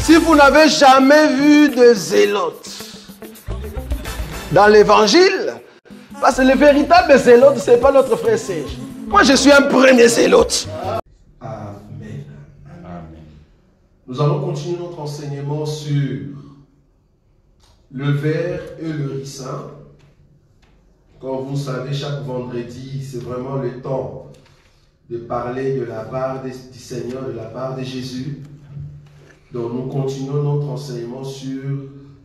Si vous n'avez jamais vu de zélotes dans l'évangile, parce que le véritable zélote, ce n'est pas notre frère Serge. Moi, je suis un premier zélote. Amen. Amen. Nous allons continuer notre enseignement sur le ver et le ricin. Comme vous savez, chaque vendredi, c'est vraiment le temps de parler de la part du Seigneur, de la part de Jésus. Donc nous continuons notre enseignement sur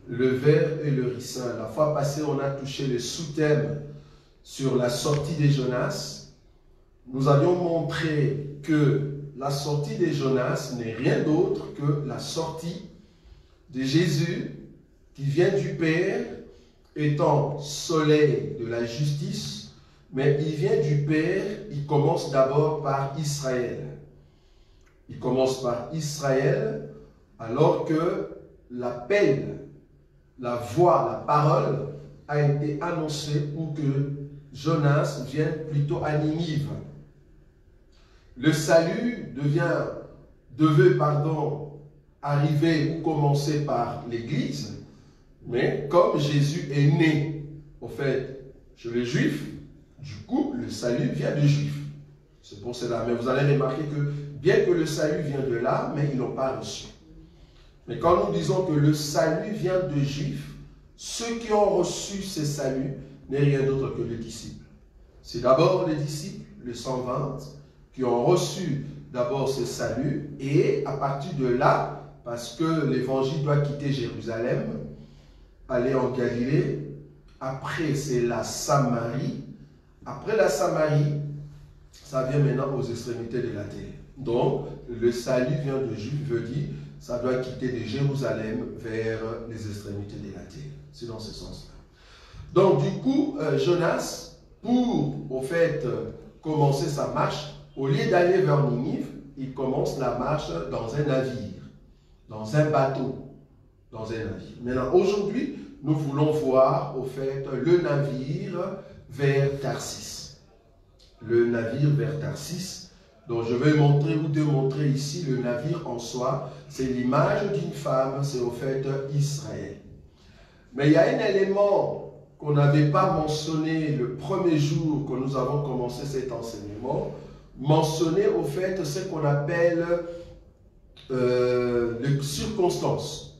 le ver et le ricin. La fois passée, on a touché le sous-thème sur la sortie de Jonas. Nous avions montré que la sortie de Jonas n'est rien d'autre que la sortie de Jésus qui vient du Père, étant soleil de la justice, mais il vient du Père, il commence d'abord par Israël. Il commence par Israël, alors que l'appel, la voix, la parole a été annoncée pour que Jonas vienne plutôt à Ninive. Le salut devait arriver ou commencer par l'Église, mais comme Jésus est né, au fait, chez les Juifs, du coup, le salut vient des Juifs. C'est pour cela. Mais vous allez remarquer que, bien que le salut vient de là, mais ils n'ont pas reçu. Mais quand nous disons que le salut vient des Juifs, ceux qui ont reçu ce salut n'est rien d'autre que les disciples. C'est d'abord les disciples, les 120, qui ont reçu d'abord ce salut, et à partir de là, parce que l'évangile doit quitter Jérusalem, aller en Galilée, après c'est la Samarie, après la Samarie, ça vient maintenant aux extrémités de la terre. Donc, le salut vient de Juifs, veut dire, ça doit quitter de Jérusalem vers les extrémités de la terre. C'est dans ce sens-là. Donc, du coup, Jonas, pour, au fait, commencer sa marche, au lieu d'aller vers Ninive, il commence la marche dans un navire, dans un bateau, dans un navire. Maintenant, aujourd'hui, nous voulons voir, au fait, le navire vers Tarsis. Le navire vers Tarsis. Donc, je vais montrer ou démontrer ici le navire en soi. C'est l'image d'une femme, c'est au fait Israël. Mais il y a un élément qu'on n'avait pas mentionné le premier jour que nous avons commencé cet enseignement. Mentionner au fait ce qu'on appelle les circonstances,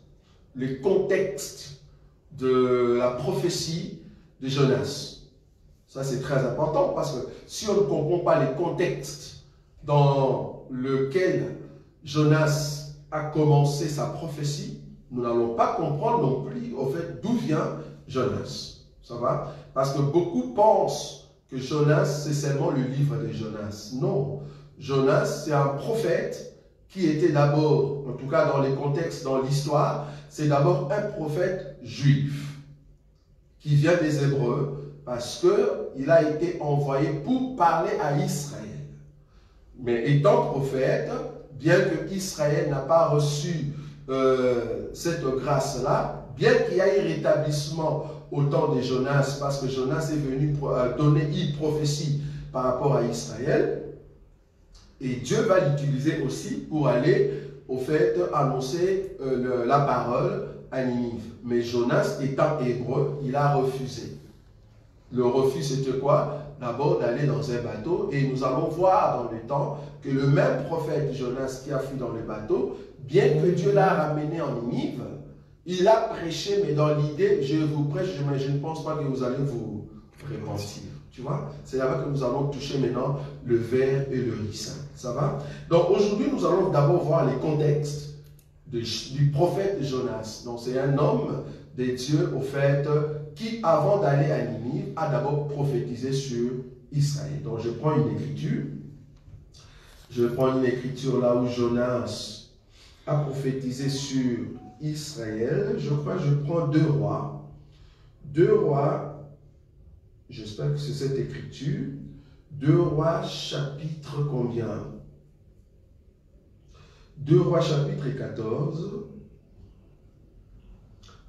les contextes de la prophétie de Jonas. Ça, c'est très important parce que si on ne comprend pas les contextes dans lequel Jonas a commencé sa prophétie, nous n'allons pas comprendre non plus, au fait, d'où vient Jonas. Ça va? Parce que beaucoup pensent que Jonas, c'est seulement le livre de Jonas. Non. Jonas, c'est un prophète qui était d'abord, en tout cas dans les contextes, dans l'histoire, c'est d'abord un prophète juif qui vient des Hébreux parce qu'il a été envoyé pour parler à Israël. Mais étant prophète, bien que Israël n'a pas reçu cette grâce-là, bien qu'il y ait un rétablissement au temps de Jonas, parce que Jonas est venu donner une prophétie par rapport à Israël, et Dieu va l'utiliser aussi pour aller, au fait, annoncer la parole à Ninive. Mais Jonas, étant hébreu, il a refusé. Le refus, c'était quoi? D'abord d'aller dans un bateau, et nous allons voir dans le temps que le même prophète Jonas qui a fui dans le bateau, bien que Dieu l'a ramené en Ninive, il a prêché, mais dans l'idée, je vous prêche, mais je ne pense pas que vous allez vous repentir. Tu vois? C'est là-bas que nous allons toucher maintenant le ver et le ricin. Ça va? Donc aujourd'hui, nous allons d'abord voir les contextes du prophète Jonas. Donc c'est un homme de Dieu, au fait, qui avant d'aller à Ninive, a d'abord prophétisé sur Israël. Donc je prends une écriture. Je prends une écriture là où Jonas a prophétisé sur Israël. Je crois que je prends 2 Rois. 2 Rois, j'espère que c'est cette écriture. 2 Rois chapitre combien? 2 Rois chapitre 14.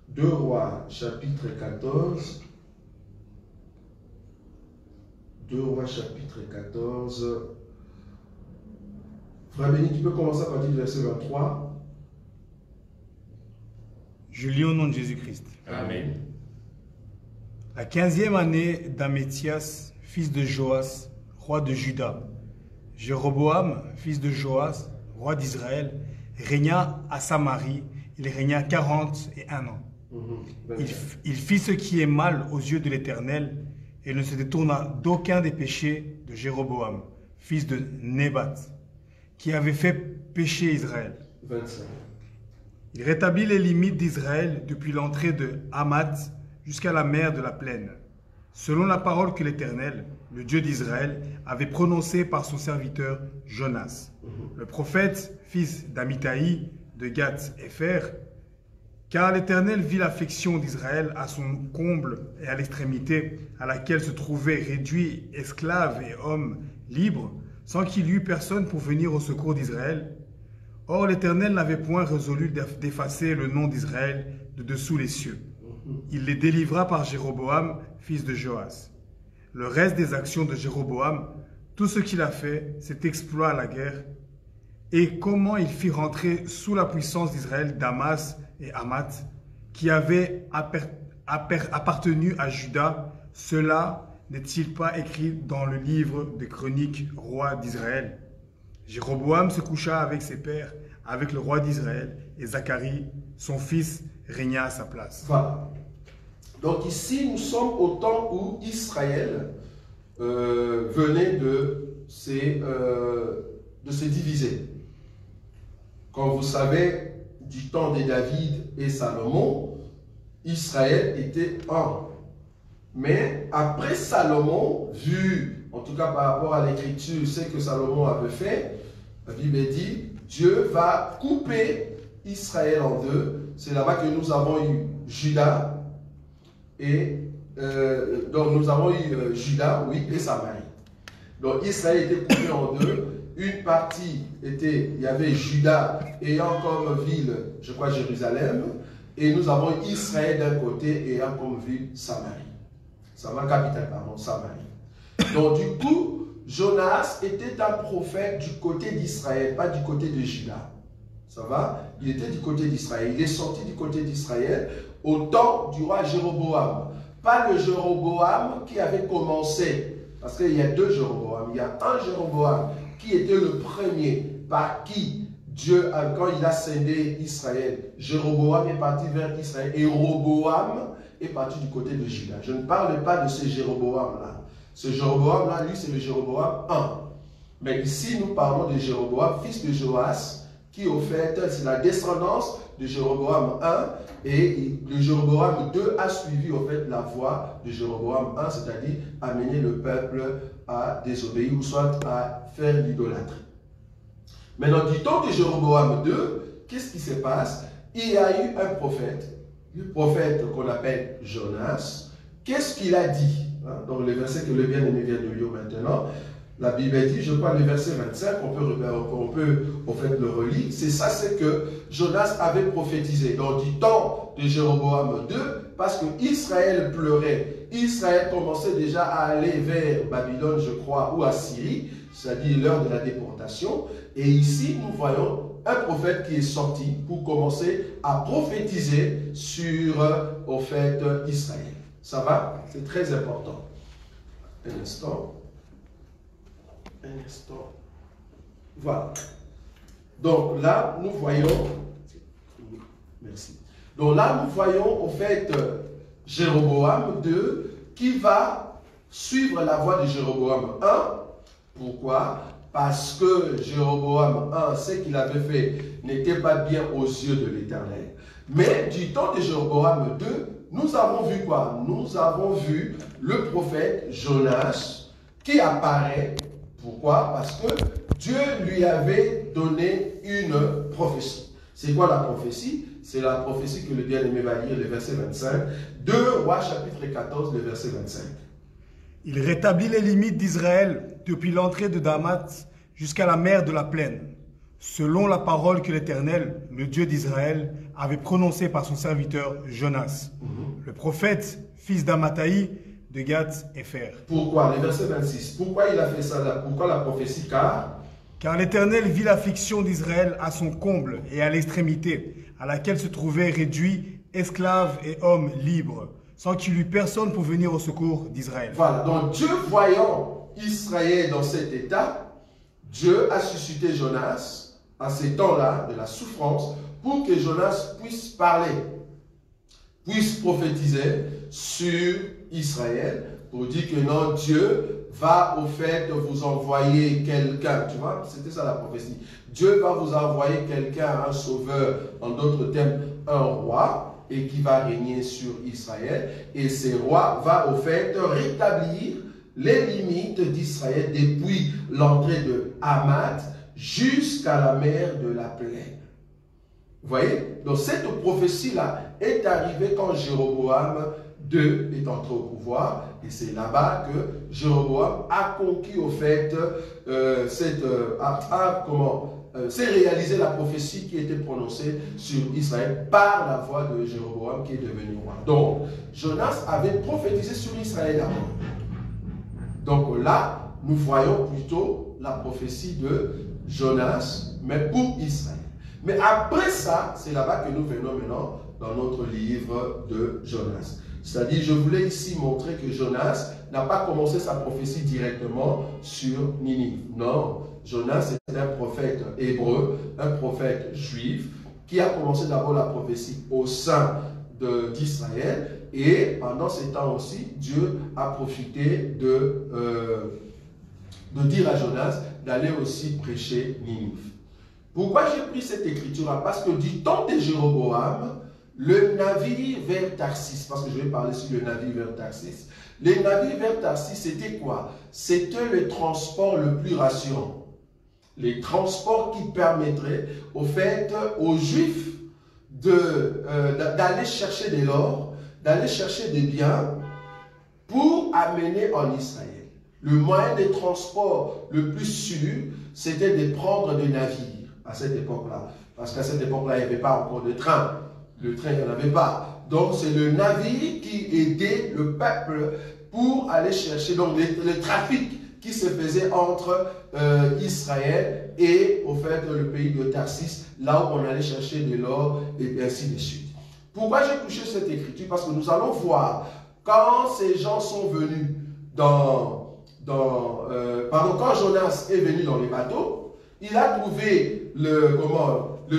2 Rois chapitre 14. 2 Rois chapitre 14. Frère Béni, tu peux commencer à partir du verset 23. Je lis au nom de Jésus-Christ. Amen. La 15e année d'Améthias, fils de Joas, roi de Juda, Jéroboam, fils de Joas, roi d'Israël, régna à Samarie. Il régna 41 ans. Il fit ce qui est mal aux yeux de l'Éternel et ne se détourna d'aucun des péchés de Jéroboam, fils de Nébat, qui avait fait pécher Israël. 25. Il rétablit les limites d'Israël depuis l'entrée de Hamath jusqu'à la mer de la plaine, selon la parole que l'Éternel, le Dieu d'Israël, avait prononcée par son serviteur Jonas. Le prophète, fils d'Amitai, de Gath-Hépher, car l'Éternel vit l'affliction d'Israël à son comble et à l'extrémité à laquelle se trouvaient réduits esclaves et hommes libres, sans qu'il y eût personne pour venir au secours d'Israël. Or l'Éternel n'avait point résolu d'effacer le nom d'Israël de dessous les cieux. Il les délivra par Jéroboam, fils de Joas. Le reste des actions de Jéroboam, tout ce qu'il a fait, cet exploit à la guerre, et comment il fit rentrer sous la puissance d'Israël Damas et Hamath, qui avaient appartenu à Juda, cela n'est-il pas écrit dans le livre des chroniques rois d'Israël? Jéroboam se coucha avec ses pères, avec le roi d'Israël, et Zacharie, son fils, régna à sa place. Voilà. Donc ici, nous sommes au temps où Israël venait de se diviser. Comme vous savez, du temps de David et Salomon, Israël était un. Mais après Salomon, vu, en tout cas par rapport à l'écriture, ce que Salomon avait fait, la Bible dit, Dieu va couper Israël en deux. C'est là-bas que nous avons eu Juda et donc nous avons eu Juda, oui, et Samarie. Donc Israël était coupé en deux. Une partie était, il y avait Juda ayant comme ville, je crois, Jérusalem, et nous avons Israël d'un côté ayant comme ville Samarie. Samarie, capitale, pardon, Samarie. Donc du coup, Jonas était un prophète du côté d'Israël, pas du côté de Juda. Ça va? Il était du côté d'Israël. Il est sorti du côté d'Israël au temps du roi Jéroboam. Pas le Jéroboam qui avait commencé, parce qu'il y a deux Jéroboam. Il y a un Jéroboam qui était le premier par qui Dieu, quand il a scindé Israël, Jéroboam est parti vers Israël et Roboam est parti du côté de Juda. Je ne parle pas de ce Jéroboam-là. Ce Jéroboam-là, lui, c'est le Jéroboam 1. Mais ici, nous parlons de Jéroboam, fils de Joas, qui, au fait, c'est la descendance de Jéroboam 1, et le Jéroboam 2 a suivi, au fait, la voie de Jéroboam 1, c'est-à-dire amener le peuple à désobéir, ou soit à faire l'idolâtrie. Maintenant, du temps de Jéroboam 2, qu'est-ce qui se passe? Il y a eu un prophète, le prophète qu'on appelle Jonas. Qu'est-ce qu'il a dit? Donc, le verset que le bien-aimé vient de lire maintenant, la Bible dit, je crois, le verset 25, on peut au fait le relire. C'est ça, c'est que Jonas avait prophétisé. Donc, du temps de Jéroboam 2, parce que Israël pleurait. Israël commençait déjà à aller vers Babylone, je crois, ou à Syrie, c'est-à-dire l'heure de la déportation. Et ici, nous voyons un prophète qui est sorti pour commencer à prophétiser sur, au fait, Israël. Ça va? C'est très important. Un instant. Un instant. Voilà. Donc là, nous voyons... Merci. Donc là, nous voyons, au fait, Jéroboam 2 qui va suivre la voie de Jéroboam 1. Pourquoi? Parce que Jéroboam 1, ce qu'il avait fait n'était pas bien aux yeux de l'Éternel. Mais du temps de Jéroboam 2, nous avons vu quoi? Nous avons vu le prophète Jonas qui apparaît. Pourquoi? Parce que Dieu lui avait donné une prophétie. C'est quoi la prophétie? C'est la prophétie que le bien-aimé va lire, le verset 25. 2 Rois chapitre 14, le verset 25. Il rétablit les limites d'Israël depuis l'entrée de Hamath jusqu'à la mer de la plaine, selon la parole que l'Éternel, le Dieu d'Israël, avait prononcée par son serviteur Jonas, le prophète, fils d'Amitai, de Gath-Hépher. Pourquoi? Le verset 26. Pourquoi il a fait ça là? Pourquoi la prophétie? Car l'Éternel vit l'affliction d'Israël à son comble et à l'extrémité, à laquelle se trouvaient réduits esclaves et hommes libres, sans qu'il y eût personne pour venir au secours d'Israël. Voilà, donc Dieu voyant Israël dans cet état, Dieu a suscité Jonas à ces temps-là de la souffrance pour que Jonas puisse parler, puisse prophétiser sur Israël pour dire que non, Dieu va au fait vous envoyer quelqu'un. Tu vois, c'était ça la prophétie. Dieu va vous envoyer quelqu'un, un sauveur, en d'autres termes, un roi, et qui va régner sur Israël. Et ce roi va au fait rétablir les limites d'Israël depuis l'entrée de Hamath jusqu'à la mer de la plaine. Vous voyez? Donc cette prophétie-là est arrivée quand Jéroboam II est entré au pouvoir. Et c'est là-bas que Jéroboam a conquis au fait, c'est réalisé la prophétie qui était prononcée sur Israël par la voix de Jéroboam qui est devenu roi. Donc, Jonas avait prophétisé sur Israël d'abord. Donc là, nous voyons plutôt la prophétie de Jonas, mais pour Israël. Mais après ça, c'est là-bas que nous venons maintenant dans notre livre de Jonas. C'est-à-dire, je voulais ici montrer que Jonas n'a pas commencé sa prophétie directement sur Ninive. Non, Jonas est un prophète hébreu, un prophète juif, qui a commencé d'abord la prophétie au sein d'Israël. Et pendant ces temps aussi, Dieu a profité de dire à Jonas d'aller aussi prêcher Ninive. Pourquoi j'ai pris cette écriture-là? Parce que du temps de Jéroboam, le navire vers Tarsis, parce que je vais parler sur le navire vers Tarsis, les navires vers Tarsis, c'était quoi? C'était le transport le plus rassurant. Les transports qui permettraient au fait aux Juifs d'aller chercher de l'or, d'aller chercher des biens pour amener en Israël. Le moyen de transport le plus sûr, c'était de prendre des navires à cette époque-là. Parce qu'à cette époque-là, il n'y avait pas encore de train. Le train, il n'y en avait pas. Donc, c'est le navire qui aidait le peuple pour aller chercher. Donc, le trafic qui se faisait entre Israël et, au fait, le pays de Tarsis, là où on allait chercher de l'or et ainsi de suite. Pourquoi j'ai touché cette écriture? Parce que nous allons voir, quand ces gens sont venus quand Jonas est venu dans les bateaux, il a trouvé le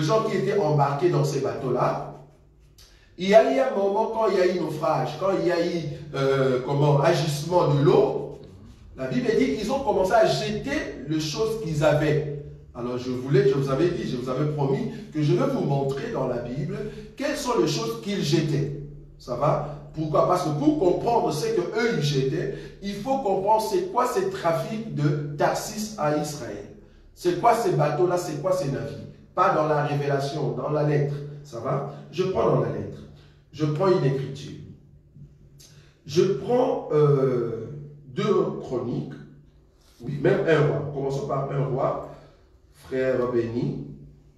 gens qui étaient embarqués dans ces bateaux-là. Il y a eu un moment quand il y a eu naufrage, quand il y a eu agissement de l'eau, la Bible dit qu'ils ont commencé à jeter les choses qu'ils avaient. Alors je vous avais dit, je vous avais promis que je vais vous montrer dans la Bible quelles sont les choses qu'ils jetaient. Ça va? Pourquoi? Parce que pour comprendre ce qu'eux ils jetaient, il faut comprendre c'est quoi ce trafic de Tarsis à Israël. C'est quoi ces bateaux-là, c'est quoi ces navires? Pas dans la révélation, dans la lettre. Ça va? Je prends dans la lettre. Je prends une écriture. Je prends 2 Chroniques. Oui, même 1 roi. Commençons par 1 roi. Frère béni.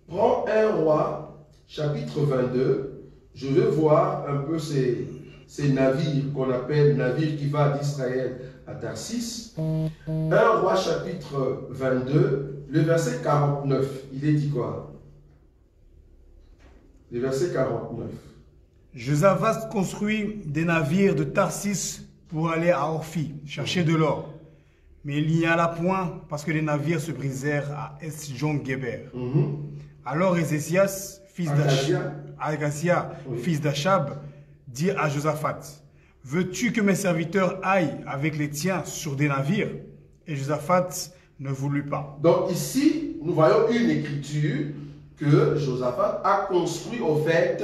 Prends 1 roi, chapitre 22. Je veux voir un peu ces navires qu'on appelle navires qui va d'Israël à Tarsis. 1 roi, chapitre 22, le verset 49. Il est dit quoi? Le verset 49. Josaphat construit des navires de Tarsis pour aller à Orphi, chercher de l'or. Mais il n'y alla point parce que les navires se brisèrent à Esjon-Geber. Alors Ézéchias, fils d'Achab, dit à Josaphat, « Veux-tu que mes serviteurs aillent avec les tiens sur des navires ?» Et Josaphat ne voulut pas. Donc ici, nous voyons une écriture que Josaphat a construit au fait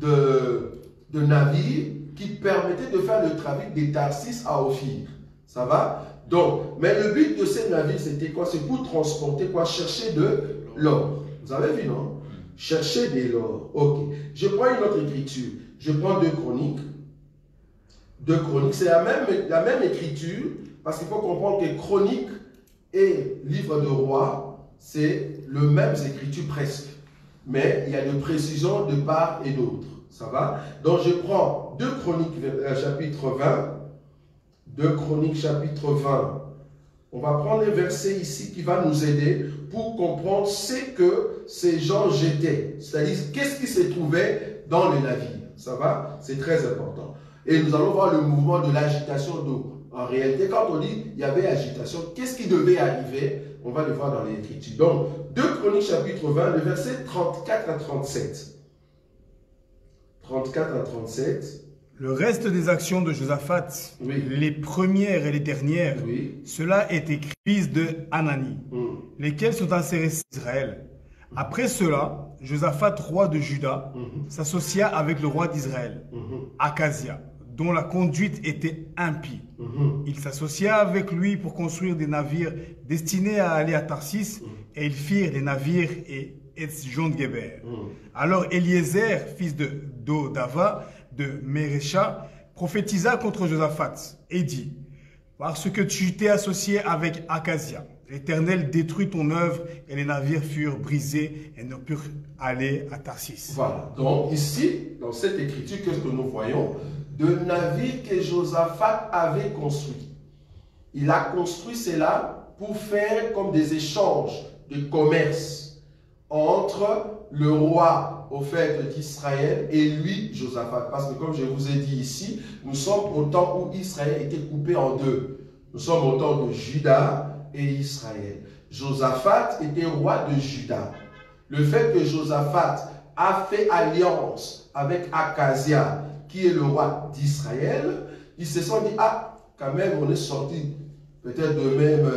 de navires qui permettaient de faire le trafic des Tarsis à Ophir. Ça va? Donc, mais le but de ces navires, c'était quoi? C'est pour transporter quoi? Chercher de l'or. Vous avez vu, non? Chercher de l'or. Ok. Je prends une autre écriture. Je prends 2 Chroniques. 2 Chroniques, c'est la même écriture, parce qu'il faut comprendre que Chronique et Livre de Rois, c'est le même écriture presque. Mais il y a des précisions de part et d'autre. Ça va? Donc je prends 2 Chroniques chapitre 20. 2 Chroniques chapitre 20. On va prendre les versets ici qui va nous aider pour comprendre ce que ces gens jetaient. C'est-à-dire, qu'est-ce qui se trouvait dans les navires. Ça va? C'est très important. Et nous allons voir le mouvement de l'agitation d'eau. En réalité, quand on dit il y avait agitation, qu'est-ce qui devait arriver? On va le voir dans l'Écriture. Donc, 2 Chroniques chapitre 20, le verset 34 à 37. 34 à 37. Le reste des actions de Josaphat, Oui. les premières et les dernières, Oui. cela est écrit fils de Hanani, lesquels sont insérés en Israël. Après cela, Josaphat, roi de Juda, s'associa avec le roi d'Israël, Akazia, dont la conduite était impie. Il s'associa avec lui pour construire des navires destinés à aller à Tarsis, et ils firent des navires et Etzjon-Geber. Alors Eliezer, fils de Dodava, de Mérécha, prophétisa contre Josaphat et dit: parce que tu t'es associé avec Akazia, l'Éternel détruit ton œuvre, et les navires furent brisés et ne purent aller à Tarsis. Voilà. Donc ici, dans cette écriture, qu'est-ce que nous voyons? De navires que Josaphat avait construits. Il a construit cela pour faire comme des échanges de commerce entre le roi au fait d'Israël et lui, Josaphat. Parce que comme je vous ai dit ici, nous sommes au temps où Israël était coupé en deux. Nous sommes au temps de Juda et Israël. Josaphat était roi de Juda. Le fait que Josaphat a fait alliance avec Akazia, qui est le roi d'Israël, ils se sont dit, ah, quand même, on est sorti peut-être de même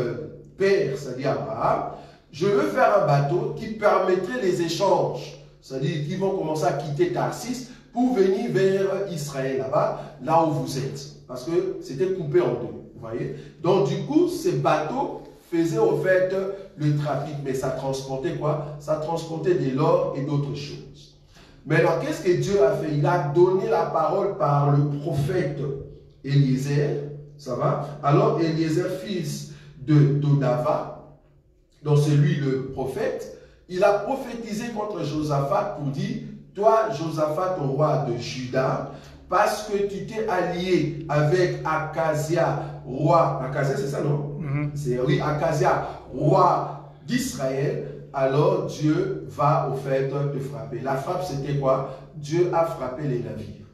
père, c'est-à-dire Abraham. Je veux faire un bateau qui permettrait les échanges. C'est-à-dire qu'ils vont commencer à quitter Tarsis pour venir vers Israël là-bas, là où vous êtes. Parce que c'était coupé en deux. Vous voyez? Donc du coup, ces bateaux faisaient au fait le trafic. Mais ça transportait quoi? Ça transportait de l'or et d'autres choses. Maintenant, qu'est-ce que Dieu a fait? Il a donné la parole par le prophète Eliezer. Ça va? Alors Eliezer, fils de Dodava, donc c'est lui le prophète, il a prophétisé contre Josaphat pour dire, toi Josaphat, au roi de Juda, parce que tu t'es allié avec Akazia, roi, Akazia c'est ça non? C'est oui, Akazia, roi d'Israël, alors Dieu va au fait te frapper. La frappe c'était quoi? Dieu a frappé les navires.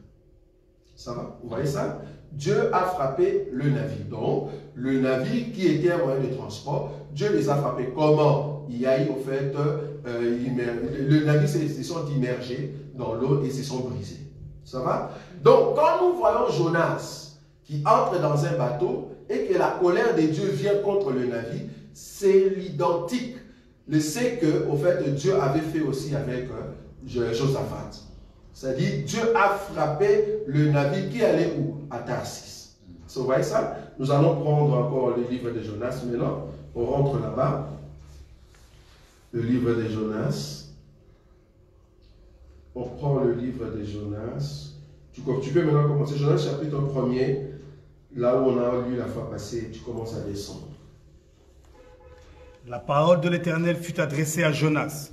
Ça va? Vous voyez ça? Dieu a frappé le navire. Donc, le navire qui était un moyen de transport, Dieu les a frappés. Comment? Il y a eu, au fait, le navire se sont immergés dans l'eau et se sont brisés. Ça va? Donc, quand nous voyons Jonas qui entre dans un bateau et que la colère de Dieu vient contre le navire, c'est l'identique. C'est que, au fait, Dieu avait fait aussi avec Josaphat. C'est-à-dire, Dieu a frappé le navire qui allait où? À Tarsis. Vous voyez ça? Nous allons prendre encore le livre de Jonas maintenant. On rentre là-bas. Le livre de Jonas. On prend le livre de Jonas. Tu peux maintenant commencer. Jonas chapitre 1er. Là où on a lu la fois passée, tu commences à descendre. La parole de l'Éternel fut adressée à Jonas,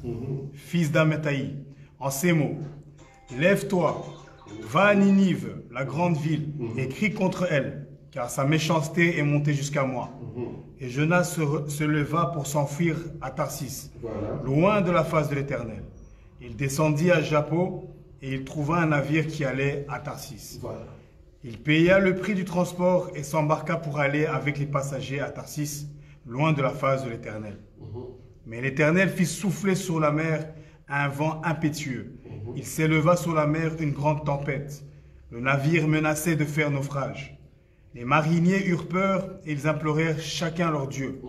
fils d'Amétaï, en ces mots. Lève-toi, va à Ninive, la grande ville, et crie contre elle, car sa méchanceté est montée jusqu'à moi. Et Jonas se leva pour s'enfuir à Tarsis, loin de la face de l'Éternel. Il descendit à Jappo, et il trouva un navire qui allait à Tarsis. Il paya le prix du transport et s'embarqua pour aller avec les passagers à Tarsis, loin de la face de l'Éternel. Mais l'Éternel fit souffler sur la mer un vent impétueux. Il s'éleva sur la mer une grande tempête. Le navire menaçait de faire naufrage. Les mariniers eurent peur et ils implorèrent chacun leur Dieu.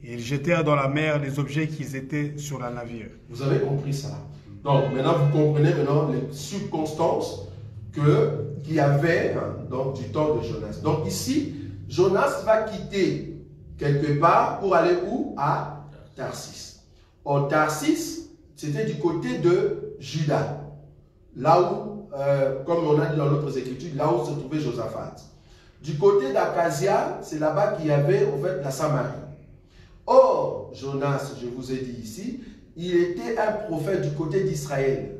Et ils jetèrent dans la mer les objets qui étaient sur le navire. Vous avez compris ça? Donc maintenant vous comprenez maintenant les circonstances qu'il y avait donc, du temps de Jonas. Donc ici, Jonas va quitter quelque part pour aller où? À Tarsis. Or Tarsis, c'était du côté de Juda. Là où, comme on a dit dans notre écriture, là où se trouvait Josaphat. Du côté d'Akazia, c'est là-bas qu'il y avait en fait la Samarie. Or, Jonas, je vous ai dit ici, il était un prophète du côté d'Israël,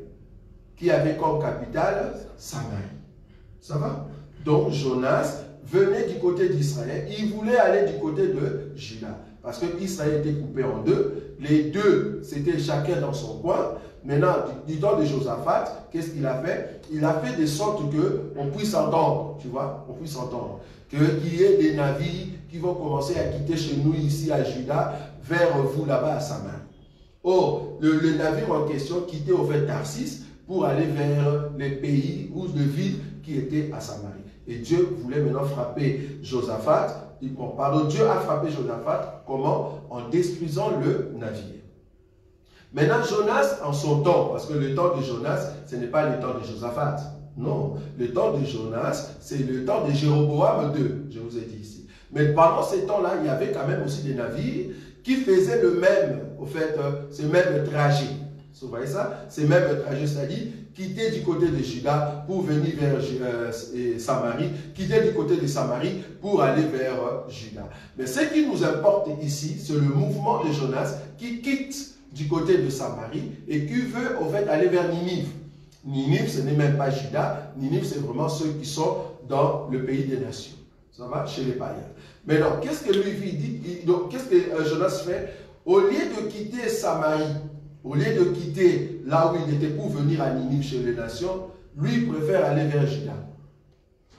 qui avait comme capitale Samarie. Ça va? Donc Jonas venait du côté d'Israël, il voulait aller du côté de Juda. Parce que Israël était coupé en deux. Les deux, c'était chacun dans son coin. Maintenant, du temps de Josaphat, qu'est-ce qu'il a fait? Il a fait de sorte qu'on puisse entendre, tu vois, on puisse entendre. Qu'il y ait des navires qui vont commencer à quitter chez nous ici à Juda, vers vous là-bas à Samarie. Or, le navire en question quittait au fait Tarsis pour aller vers les pays ou les villes qui étaient à Samarie. Et Dieu voulait maintenant frapper Josaphat. Dieu a frappé Josaphat, comment? En détruisant le navire. Maintenant, Jonas, en son temps, parce que le temps de Jonas, ce n'est pas le temps de Josaphat. Non, le temps de Jonas, c'est le temps de Jéroboam II, je vous ai dit ici. Mais pendant ces temps-là, il y avait quand même aussi des navires qui faisaient le même, au fait, ce même trajet. Vous voyez ça? Ce même trajet, c'est-à-dire quitter du côté de Juda pour venir vers Samarie, quitter du côté de Samarie pour aller vers Juda. Mais ce qui nous importe ici, c'est le mouvement de Jonas qui quitte du côté de Samarie et qui veut au fait aller vers Ninive. Ninive, ce n'est même pas Juda. Ninive, c'est vraiment ceux qui sont dans le pays des nations. Ça va? Chez les païens. Maintenant, qu'est-ce que lui dit? Qu'est-ce que Jonas fait? Au lieu de quitter Samarie, au lieu de quitter là où il était pour venir à Ninive chez les nations, lui il préfère aller vers Juda.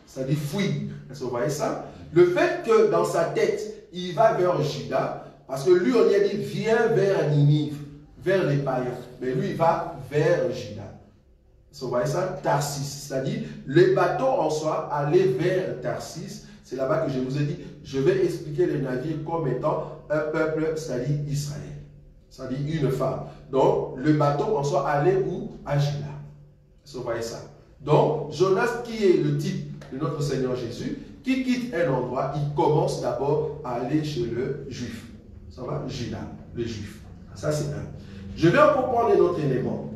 C'est-à-dire fuir. Est-ce que vous voyez ça? Le fait que dans sa tête, il va vers Juda, parce que lui on lui a dit viens vers Ninive, vers les païens. Mais lui il va vers Juda. Est-ce que vous voyez ça? Tarsis. C'est-à-dire les bateaux en soi, aller vers Tarsis. C'est là-bas que je vous ai dit, je vais expliquer les navires comme étant un peuple, c'est-à-dire Israël. C'est-à-dire une femme. Donc, le bateau en soi allait où? À Juda. Vous voyez ça? Donc, Jonas, qui est le type de notre Seigneur Jésus, qui quitte un endroit, il commence d'abord à aller chez le juif. Ça va? Juda, le juif. Ça, c'est un. Je vais encore prendre un autre élément.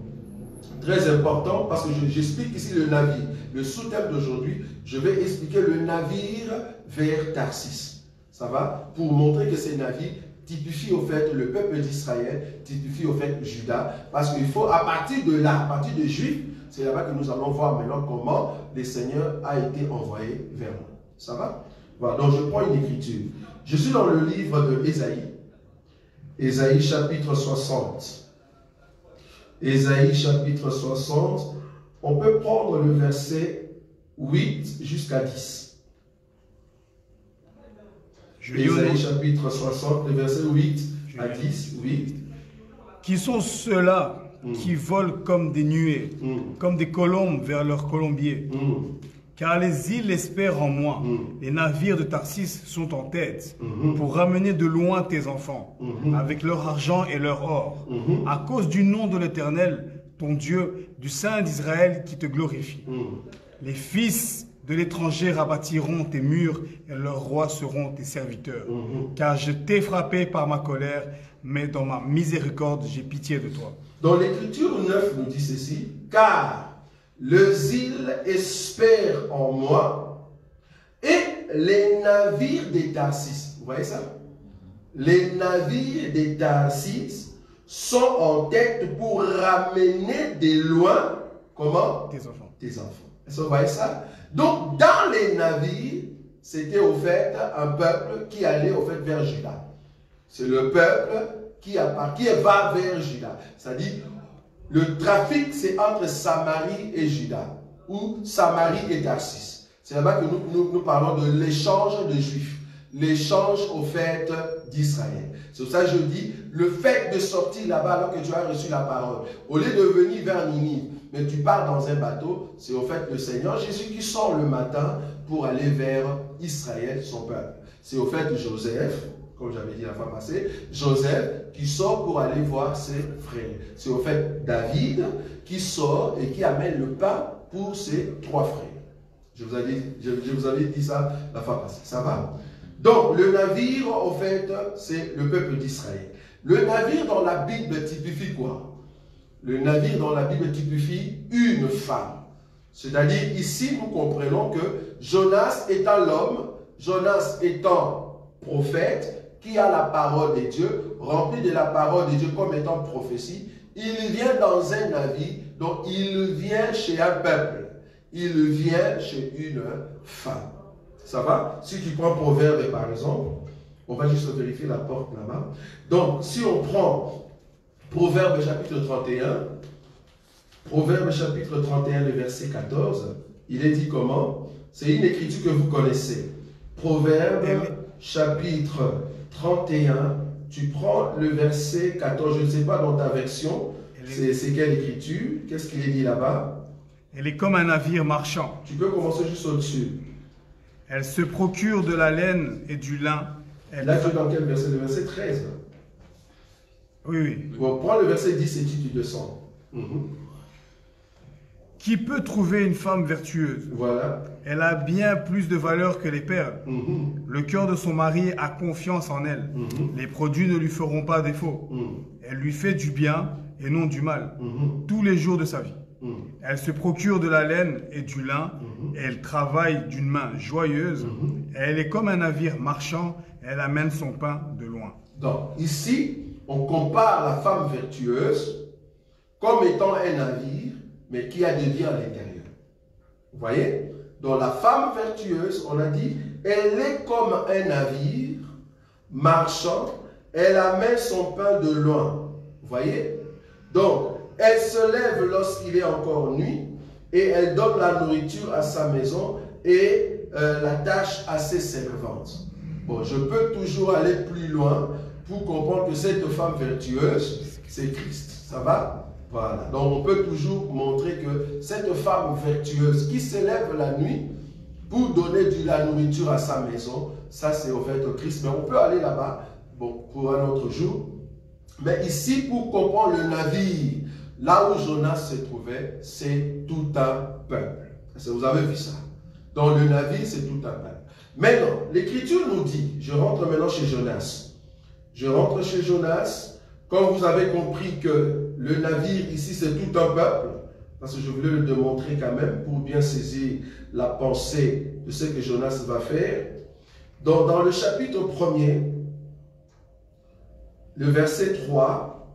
Très important, parce que j'explique ici le navire. Le sous-thème d'aujourd'hui, je vais expliquer le navire vers Tarsis. Ça va? Pour montrer que ces navires typifie au fait le peuple d'Israël, typifie au fait Juda, parce qu'il faut à partir de là, à partir des Juifs, c'est là-bas que nous allons voir maintenant comment le Seigneur a été envoyé vers nous. Ça va? Voilà, donc je prends une écriture. Je suis dans le livre de Ésaïe, Ésaïe chapitre 60. Ésaïe chapitre 60, on peut prendre le verset 8 jusqu'à 10. Ésaïe chapitre 60, le verset 8 à 10, 8. Qui sont ceux-là qui volent comme des nuées, comme des colombes vers leur colombier? Car les îles espèrent en moi. Les navires de Tarsis sont en tête pour ramener de loin tes enfants, avec leur argent et leur or, à cause du nom de l'Éternel, ton Dieu, du Saint d'Israël qui te glorifie. Les fils de l'étranger rebâtiront tes murs et leurs rois seront tes serviteurs. Car je t'ai frappé par ma colère, mais dans ma miséricorde, j'ai pitié de toi. Dans l'Écriture 9 nous dit ceci, car les îles espèrent en moi et les navires des Tarsis. Vous voyez ça? Les navires des Tarsis sont en tête pour ramener de loin, comment? Tes enfants. Tes enfants. Est-ce que vous voyez ça? Donc, dans les navires, c'était au fait un peuple qui allait au fait vers Juda. C'est le peuple qui va vers Juda. C'est-à-dire, le trafic, c'est entre Samarie et Juda, ou Samarie et Tarsis. C'est là-bas que nous parlons de l'échange de Juifs, l'échange au fait d'Israël. C'est pour ça que je dis, le fait de sortir là-bas alors que tu as reçu la parole, au lieu de venir vers Ninive, mais tu pars dans un bateau, c'est au fait le Seigneur Jésus qui sort le matin pour aller vers Israël, son peuple. C'est au fait Joseph, comme j'avais dit la fois passée, Joseph qui sort pour aller voir ses frères. C'est au fait David qui sort et qui amène le pain pour ses 3 frères. Je vous avais dit ça la fois passée. Ça va? Donc, le navire, au fait, c'est le peuple d'Israël. Le navire dans la Bible typifie quoi? Le navire dans la Bible typifie une femme. C'est-à-dire, ici, nous comprenons que Jonas étant l'homme, Jonas étant prophète, qui a la parole de Dieu, rempli de la parole de Dieu comme étant prophétie, il vient dans un navire, donc il vient chez un peuple. Il vient chez une femme. Ça va? Si tu prends Proverbe par exemple, On va juste vérifier la porte là-bas. Donc, si on prend Proverbe chapitre 31, Proverbe chapitre 31, le verset 14, il est dit comment? C'est une écriture que vous connaissez. Proverbe chapitre 31, tu prends le verset 14, je ne sais pas dans ta version, c'est quelle écriture? Qu'est-ce qu'il est dit là-bas? Elle est comme un navire marchand. Tu peux commencer juste au-dessus. Elle se procure de la laine et du lin. Là, tu es dans quel verset? Le verset 13. Oui, oui. Bon, prends le verset 10 et tu descends. Qui peut trouver une femme vertueuse? Voilà. Elle a bien plus de valeur que les perles. Le cœur de son mari a confiance en elle. Les produits ne lui feront pas défaut. Elle lui fait du bien et non du mal tous les jours de sa vie. Elle se procure de la laine et du lin, et elle travaille d'une main joyeuse. Elle est comme un navire marchand, elle amène son pain de loin. Donc, ici, on compare la femme vertueuse comme étant un navire, mais qui a des biens à l'intérieur. Vous voyez? Donc, la femme vertueuse, on a dit, elle est comme un navire marchand, elle amène son pain de loin. Vous voyez? Donc, elle se lève lorsqu'il est encore nuit et elle donne la nourriture à sa maison et la tâche à ses servantes. Bon, je peux toujours aller plus loin pour comprendre que cette femme vertueuse, c'est Christ. Ça va? Voilà. Donc, on peut toujours montrer que cette femme vertueuse qui se lève la nuit pour donner de la nourriture à sa maison, ça c'est au fait Christ. Mais on peut aller là-bas, bon, pour un autre jour. Mais ici, pour comprendre le navire, là où Jonas se trouvait, c'est tout un peuple. Vous avez vu ça? Dans le navire, c'est tout un peuple. Maintenant, l'Écriture nous dit, je rentre maintenant chez Jonas. Je rentre chez Jonas, quand vous avez compris que le navire ici, c'est tout un peuple, parce que je voulais le démontrer quand même pour bien saisir la pensée de ce que Jonas va faire. Donc, dans le chapitre 1er, le verset 3,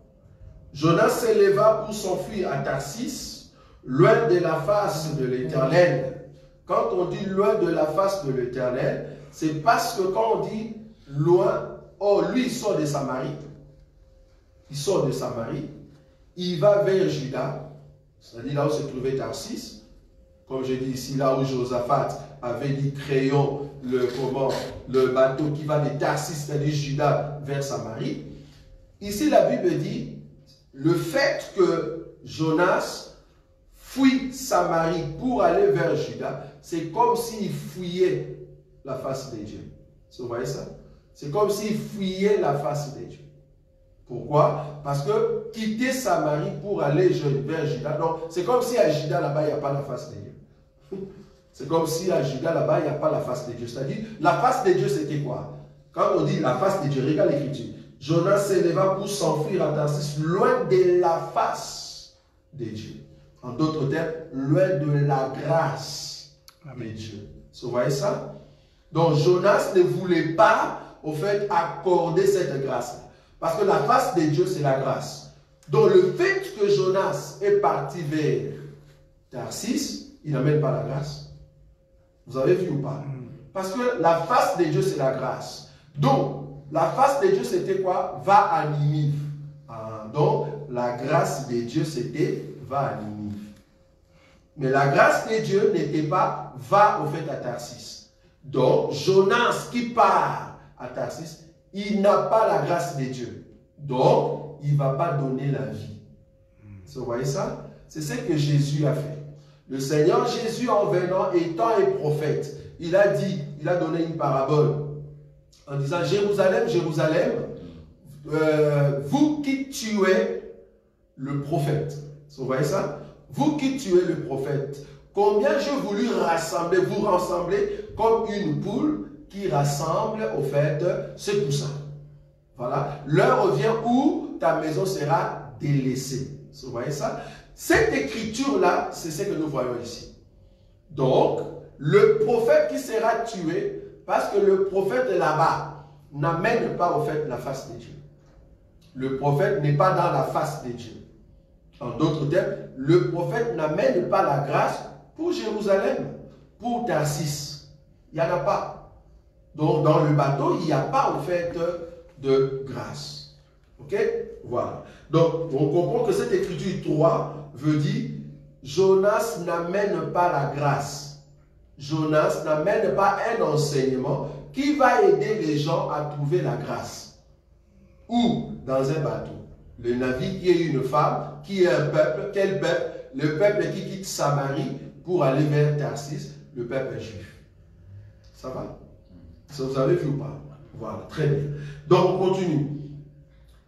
Jonas s'éleva pour s'enfuir à Tarsis, loin de la face de l'Éternel. Quand on dit loin de la face de l'Éternel, c'est parce que quand on dit loin, oh, lui il sort de Samarie. Il sort de Samarie, il va vers Juda, c'est-à-dire là où se trouvait Tarsis. Comme je dis ici, là où Josaphat avait dit créons le bateau qui va de Tarsis, c'est-à-dire Juda, vers Samarie. Ici, la Bible dit le fait que Jonas fuit Samarie pour aller vers Juda, c'est comme s'il fuyait la face de Dieu. Vous voyez ça? C'est comme s'il fuyait la face de Dieu. Pourquoi? Parce que quitter Samarie pour aller vers Juda, donc c'est comme si à Juda là-bas, il n'y a pas la face de Dieu. C'est comme si à Juda là-bas, il n'y a pas la face de Dieu. C'est-à-dire, la face de Dieu, c'était quoi? Quand on dit la face de Dieu, regarde l'Écriture. Jonas s'éleva pour s'enfuir à Tarsis, loin de la face de Dieu. En d'autres termes, loin de la grâce de Dieu. Vous voyez ça? Donc Jonas ne voulait pas, au fait, accorder cette grâce. Parce que la face de Dieu, c'est la grâce. Donc le fait que Jonas est parti vers Tarsis, il n'amène pas la grâce. Vous avez vu ou pas? Parce que la face de Dieu, c'est la grâce. Donc, la face de Dieu, c'était quoi? Va à Ninive. Donc, la grâce de Dieu, c'était va à Ninive. Mais la grâce de Dieu n'était pas va au fait à Tarsis. Donc, Jonas qui part à Tarsis, il n'a pas la grâce de Dieu. Donc, il ne va pas donner la vie. Vous voyez ça? C'est ce que Jésus a fait. Le Seigneur Jésus, en venant, étant un prophète, il a dit, il a donné une parabole en disant, Jérusalem, Jérusalem, vous qui tuez le prophète. Vous voyez ça? Vous qui tuez le prophète, combien j'ai voulu rassembler, vous rassembler comme une poule qui rassemble au fait ses poussins. Voilà. L'heure revient où ta maison sera délaissée. Vous voyez ça? Cette écriture-là, c'est ce que nous voyons ici. Donc, le prophète qui sera tué, parce que le prophète là-bas n'amène pas au fait la face de Dieu. Le prophète n'est pas dans la face de Dieu. En d'autres termes, le prophète n'amène pas la grâce pour Jérusalem, pour Tarsis. Il n'y en a pas. Donc, dans le bateau, il n'y a pas, au fait, de grâce. Ok? Voilà. Donc, on comprend que cette écriture 3 veut dire Jonas n'amène pas la grâce. Jonas n'amène pas un enseignement qui va aider les gens à trouver la grâce. Ou dans un bateau, le navire qui est une femme, qui est un peuple, quel peuple? Le peuple qui quitte Samarie pour aller vers Tarsis, le peuple juif. Ça va? Ça vous avez vu ou pas? Voilà, très bien. Donc on continue.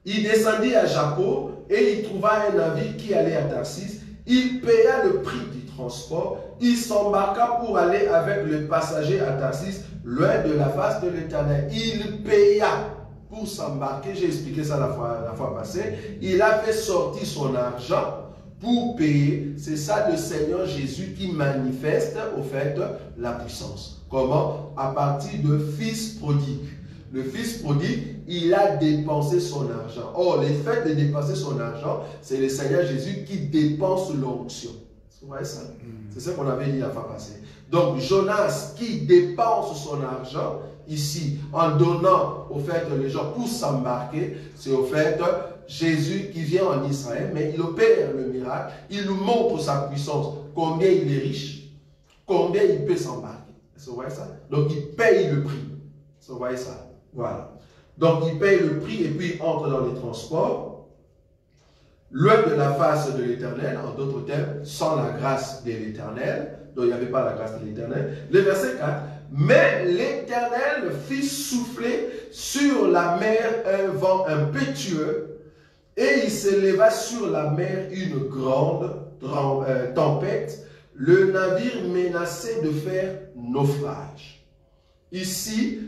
Il descendit à Jappo et il trouva un navire qui allait à Tarsis. Il paya le prix du transport. Il s'embarqua pour aller avec le passager à Tarsis, loin de la face de l'Éternel. Il paya pour s'embarquer. J'ai expliqué ça la fois passée. Il a fait sortir son argent pour payer. C'est ça le Seigneur Jésus qui manifeste au fait la puissance. Comment? À partir de fils prodigue. Le fils prodigue, il a dépensé son argent. Or, le fait de dépenser son argent, c'est le Seigneur Jésus qui dépense l'onction. Vous voyez ça? C'est ça qu'on avait dit la fois passée. Donc, Jonas qui dépense son argent, ici, en donnant au fait les gens pour s'embarquer, c'est au fait Jésus qui vient en Israël, mais il opère le miracle, il nous montre sa puissance, combien il est riche, combien il peut s'embarquer. Vous voyez ça? Donc, il paye le prix. Vous voyez ça? Voilà. Donc, il paye le prix et puis il entre dans les transports, loin de la face de l'Éternel, en d'autres termes, sans la grâce de l'Éternel. Donc, il n'y avait pas la grâce de l'Éternel. Le verset 4. Mais l'Éternel fit souffler sur la mer un vent impétueux, et il s'éleva sur la mer une grande tempête. Le navire menaçait de faire naufrage. Ici,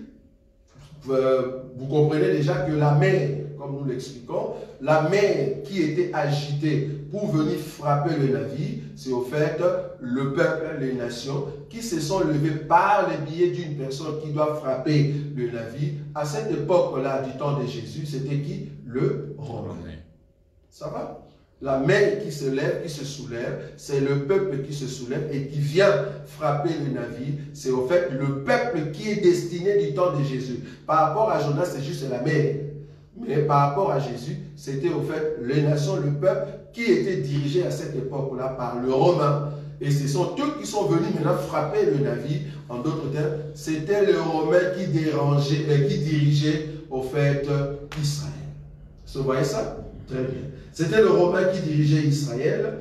vous comprenez déjà que la mer, comme nous l'expliquons, la mer qui était agitée pour venir frapper le navire, c'est au fait le peuple, les nations, qui se sont levés par les biais d'une personne qui doit frapper le navire. À cette époque-là, du temps de Jésus, c'était qui? Le Romain. Ça va? La mer qui se lève, qui se soulève, c'est le peuple qui se soulève et qui vient frapper le navire. C'est au fait le peuple qui est destiné du temps de Jésus. Par rapport à Jonas, c'est juste la mer. Mais par rapport à Jésus, c'était au fait les nations, le peuple qui était dirigé à cette époque-là par le Romain. Et ce sont eux qui sont venus maintenant frapper le navire. En d'autres termes, c'était le Romain qui dirigeait au fait Israël. Vous voyez ça? Très bien. C'était le Romain qui dirigeait Israël.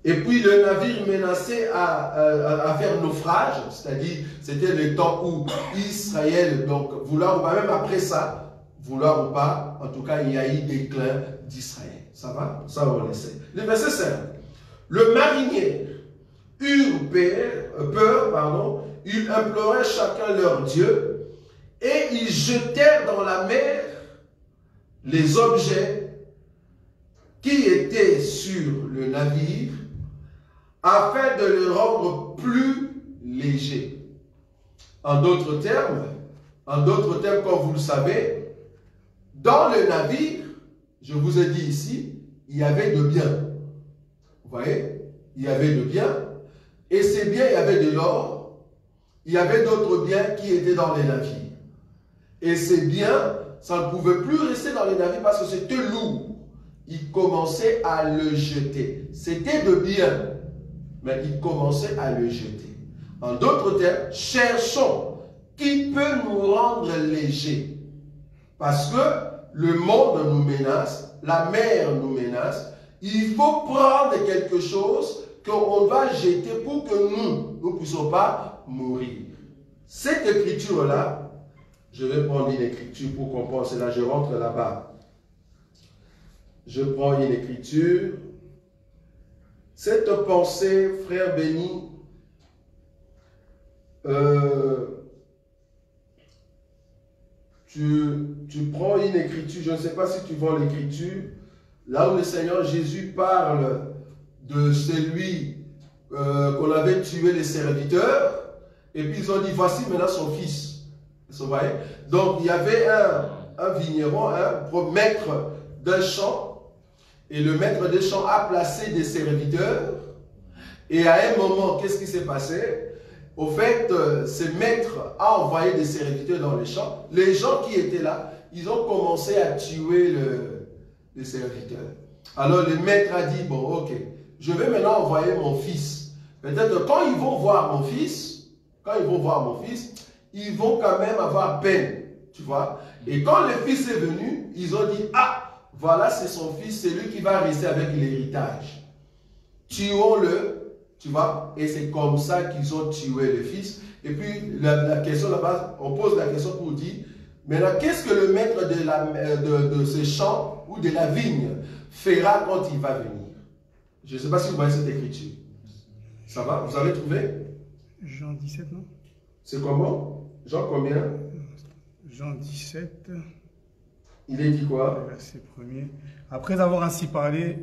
Et puis le navire menaçait à faire naufrage, c'est-à-dire c'était le temps où Israël, donc vouloir ou pas, même après ça, vouloir ou pas, en tout cas il y a eu déclin d'Israël. Ça va? Ça on le sait. Le verset 5. Le marinier eurent peur, ils imploraient chacun leur Dieu et ils jetèrent dans la mer les objets qui étaient sur le navire afin de le rendre plus léger. En d'autres termes, comme vous le savez, dans le navire, je vous ai dit ici, il y avait de biens. Vous voyez? Il y avait de biens. Et ces biens, il y avait de l'or. Il y avait d'autres biens qui étaient dans les navires. Et ces biens, ça ne pouvait plus rester dans les navires parce que c'était lourd. Il commençait à le jeter. C'était de bien, mais il commençait à le jeter. En d'autres termes, cherchons qui peut nous rendre légers. Parce que le monde nous menace, la mer nous menace. Il faut prendre quelque chose qu'on va jeter pour que nous ne puissions pas mourir. Cette écriture-là, je vais prendre une écriture pour comprendre cela. Je rentre là-bas. Je prends une écriture. Cette pensée, frère béni, tu prends une écriture, je ne sais pas si tu vois l'écriture, là où le Seigneur Jésus parle de celui qu'on avait tué les serviteurs, et puis ils ont dit, voici maintenant son fils. Vous voyez? Donc il y avait un vigneron, un maître d'un champ, et le maître des champs a placé des serviteurs. Et à un moment, qu'est-ce qui s'est passé? au fait, ce maître a envoyé des serviteurs dans les champs. Les gens qui étaient là, ils ont commencé à tuer le serviteur. Alors le maître a dit, bon, ok, je vais maintenant envoyer mon fils. Peut-être quand ils vont voir mon fils, ils vont quand même avoir peine, tu vois. Et quand le fils est venu, ils ont dit, ah, voilà, c'est son fils, c'est lui qui va rester avec l'héritage. Tuons-le, tu vois. Et c'est comme ça qu'ils ont tué le fils. Et puis, la question là-bas, on pose la question pour dire, maintenant, qu'est-ce que le maître de ce champ ou de la vigne fera quand il va venir? Je ne sais pas si vous voyez cette écriture. Ça va? Vous avez trouvé? Jean 17, non? C'est comment? Jean combien? Jean 17. Il est dit quoi? Verset 1er. Après avoir ainsi parlé,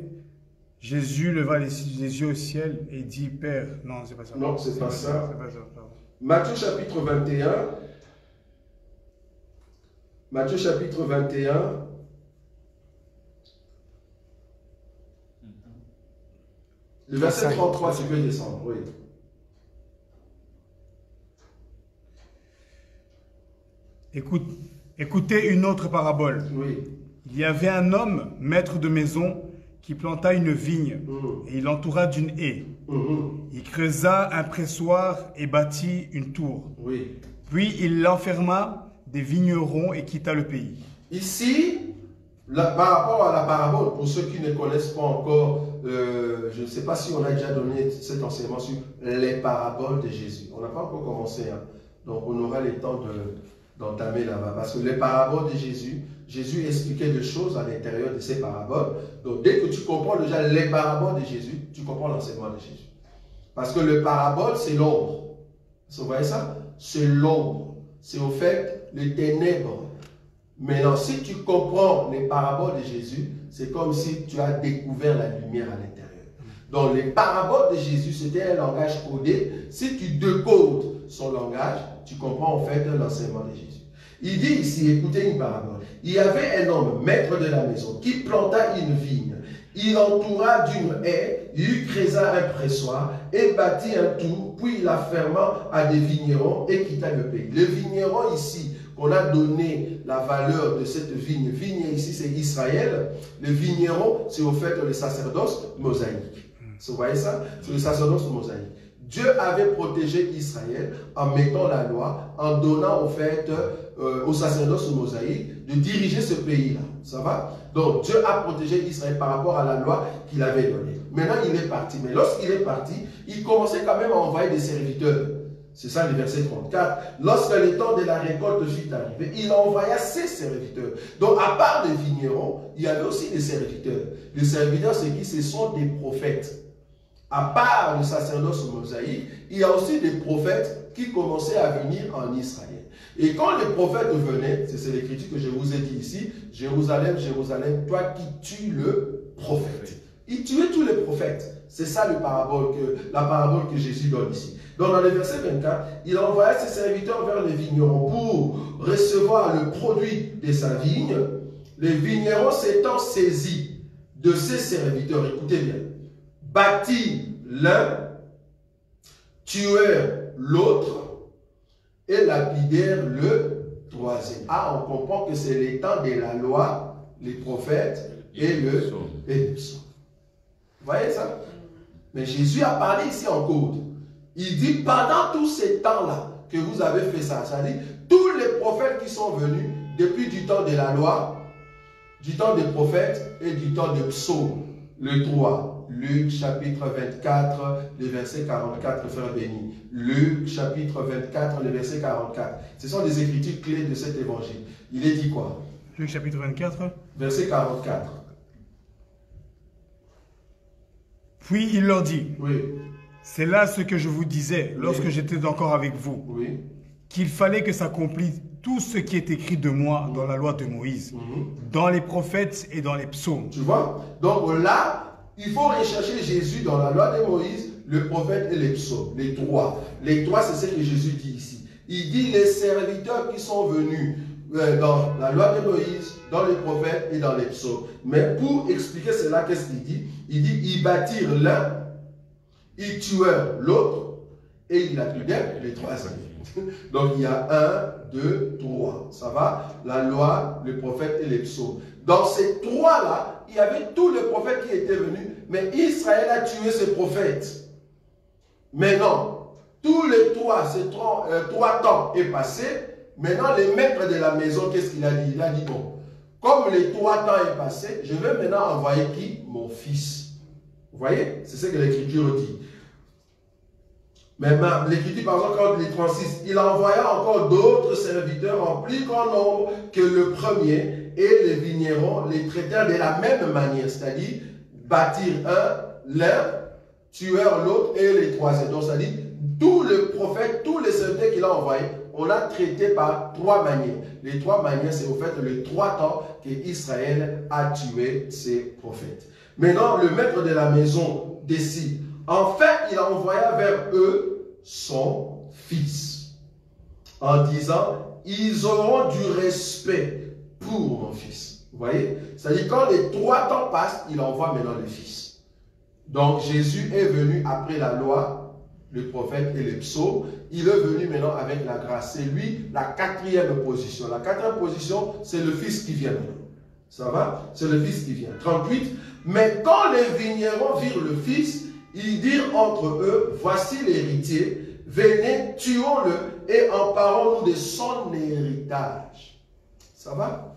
Jésus leva les yeux au ciel et dit, Père... Non, c'est pas ça. Non, c'est pas ça. C'est pas ça, pardon. Matthieu chapitre 21. Matthieu chapitre 21. Le verset 33, tu peux descendre, oui. Écoutez une autre parabole. Oui. Il y avait un homme, maître de maison, qui planta une vigne et il l'entoura d'une haie. Il creusa un pressoir et bâtit une tour. Oui. Puis il l'enferma des vignerons et quitta le pays. Ici, par rapport à la parabole, pour ceux qui ne connaissent pas encore, je ne sais pas si on a déjà donné cet enseignement sur les paraboles de Jésus. On n'a pas encore commencé, hein. Donc on aura le temps d'entamer là-bas. Parce que les paraboles de Jésus, Jésus expliquait des choses à l'intérieur de ces paraboles. Donc dès que tu comprends déjà les paraboles de Jésus, tu comprends l'enseignement de Jésus. Parce que le parabole, c'est l'ombre. Vous voyez ça? C'est l'ombre. C'est au fait les ténèbres. Maintenant, si tu comprends les paraboles de Jésus, c'est comme si tu as découvert la lumière à l'intérieur. Donc les paraboles de Jésus, c'était un langage codé. Si tu décodes son langage, tu comprends en fait l'enseignement de Jésus. Il dit ici, écoutez une parabole. Il y avait un homme, maître de la maison, qui planta une vigne. Il entoura d'une haie, il creusa un pressoir et bâtit un tour, puis il la ferma à des vignerons et quitta le pays. Le vigneron ici, qu'on a donné la valeur de cette vigne. Vigne ici, c'est Israël. Le vigneron, c'est au fait le sacerdoce mosaïque. Vous voyez ça? C'est le sacerdoce mosaïque. Dieu avait protégé Israël en mettant la loi, en donnant au fait au sacerdoce mosaïque de diriger ce pays-là. Ça va? Donc Dieu a protégé Israël par rapport à la loi qu'il avait donnée. Maintenant, il est parti. Mais lorsqu'il est parti, il commençait quand même à envoyer des serviteurs. C'est ça le verset 34. Lorsque le temps de la récolte fut arrivé, il envoya ses serviteurs. Donc, à part les vignerons, il y avait aussi des serviteurs. Les serviteurs, c'est qui? Ce sont des prophètes. À part le sacerdoce mosaïque, il y a aussi des prophètes qui commençaient à venir en Israël. Et quand les prophètes venaient, c'est l'écriture que je vous ai dit ici, Jérusalem, Jérusalem, toi qui tues le prophète. Il tuait tous les prophètes. C'est ça la parabole que Jésus donne ici. Donc dans le verset 24, il envoya ses serviteurs vers les vignerons pour recevoir le produit de sa vigne. Les vignerons s'étant saisis de ses serviteurs, écoutez bien, bâtirent l'un, tuèrent l'autre et lapidèrent le troisième. Ah, on comprend que c'est les temps de la loi, les prophètes et le psaume. Vous voyez ça? Mais Jésus a parlé ici en code. Il dit, pendant tous ces temps-là que vous avez fait ça, c'est-à-dire tous les prophètes qui sont venus depuis du temps de la loi, du temps des prophètes et du temps des psaumes, le 3. Luc chapitre 24, le verset 44, frère béni. Luc chapitre 24, le verset 44. Ce sont des écritures clés de cet évangile. Il est dit quoi? Luc chapitre 24. Verset 44. Puis il leur dit, oui. C'est là ce que je vous disais lorsque j'étais encore avec vous, oui. Qu'il fallait que s'accomplisse tout ce qui est écrit de moi dans la loi de Moïse, dans les prophètes et dans les psaumes. Tu vois? Donc là, il faut rechercher Jésus dans la loi de Moïse, le prophète et les psaumes, les trois. Les trois, c'est ce que Jésus dit ici. Il dit les serviteurs qui sont venus dans la loi de Moïse, dans les prophètes et dans les psaumes. Mais pour expliquer cela, qu'est-ce qu'il dit? Il dit, ils bâtirent l'un, ils tuèrent l'autre Et il attribuait les 3 années. Donc il y a 1, 2, 3. Ça va? La loi, le prophète et les psaumes. Dans ces 3-là, il y avait tous les prophètes qui étaient venus, mais Israël a tué ses prophètes. Mais non, tous les 3 temps est passé. Maintenant, le maître de la maison, qu'est-ce qu'il a dit? Il a dit, bon, comme les 3 temps est passé, je vais maintenant envoyer qui? Mon fils. Vous voyez? C'est ce que l'Écriture dit. Maintenant, l'Écriture, par exemple, quand les 36, il envoya encore d'autres serviteurs en plus grand nombre que le premier, et les vignerons les traitèrent de la même manière, c'est-à-dire bâtir l'un, tuèrent l'autre et les 3. Donc, c'est-à-dire, tous les prophètes, tous les serviteurs qu'il a envoyés, on a traité par 3 manières. Les 3 manières, c'est au fait les 3 temps qu'Israël a tué ses prophètes. Maintenant, le maître de la maison décide. Enfin, il envoya vers eux son fils, en disant, ils auront du respect pour mon fils. Vous voyez? C'est-à-dire, quand les 3 temps passent, il envoie maintenant le fils. Donc, Jésus est venu après la loi, le prophète et les psaumes. Il est venu maintenant avec la grâce. C'est lui la 4e position. La 4e position, c'est le fils qui vient maintenant. Ça va? C'est le fils qui vient. 38. Mais quand les vignerons virent le fils, ils dirent entre eux, voici l'héritier, venez, tuons-le et emparons-nous de son héritage. Ça va?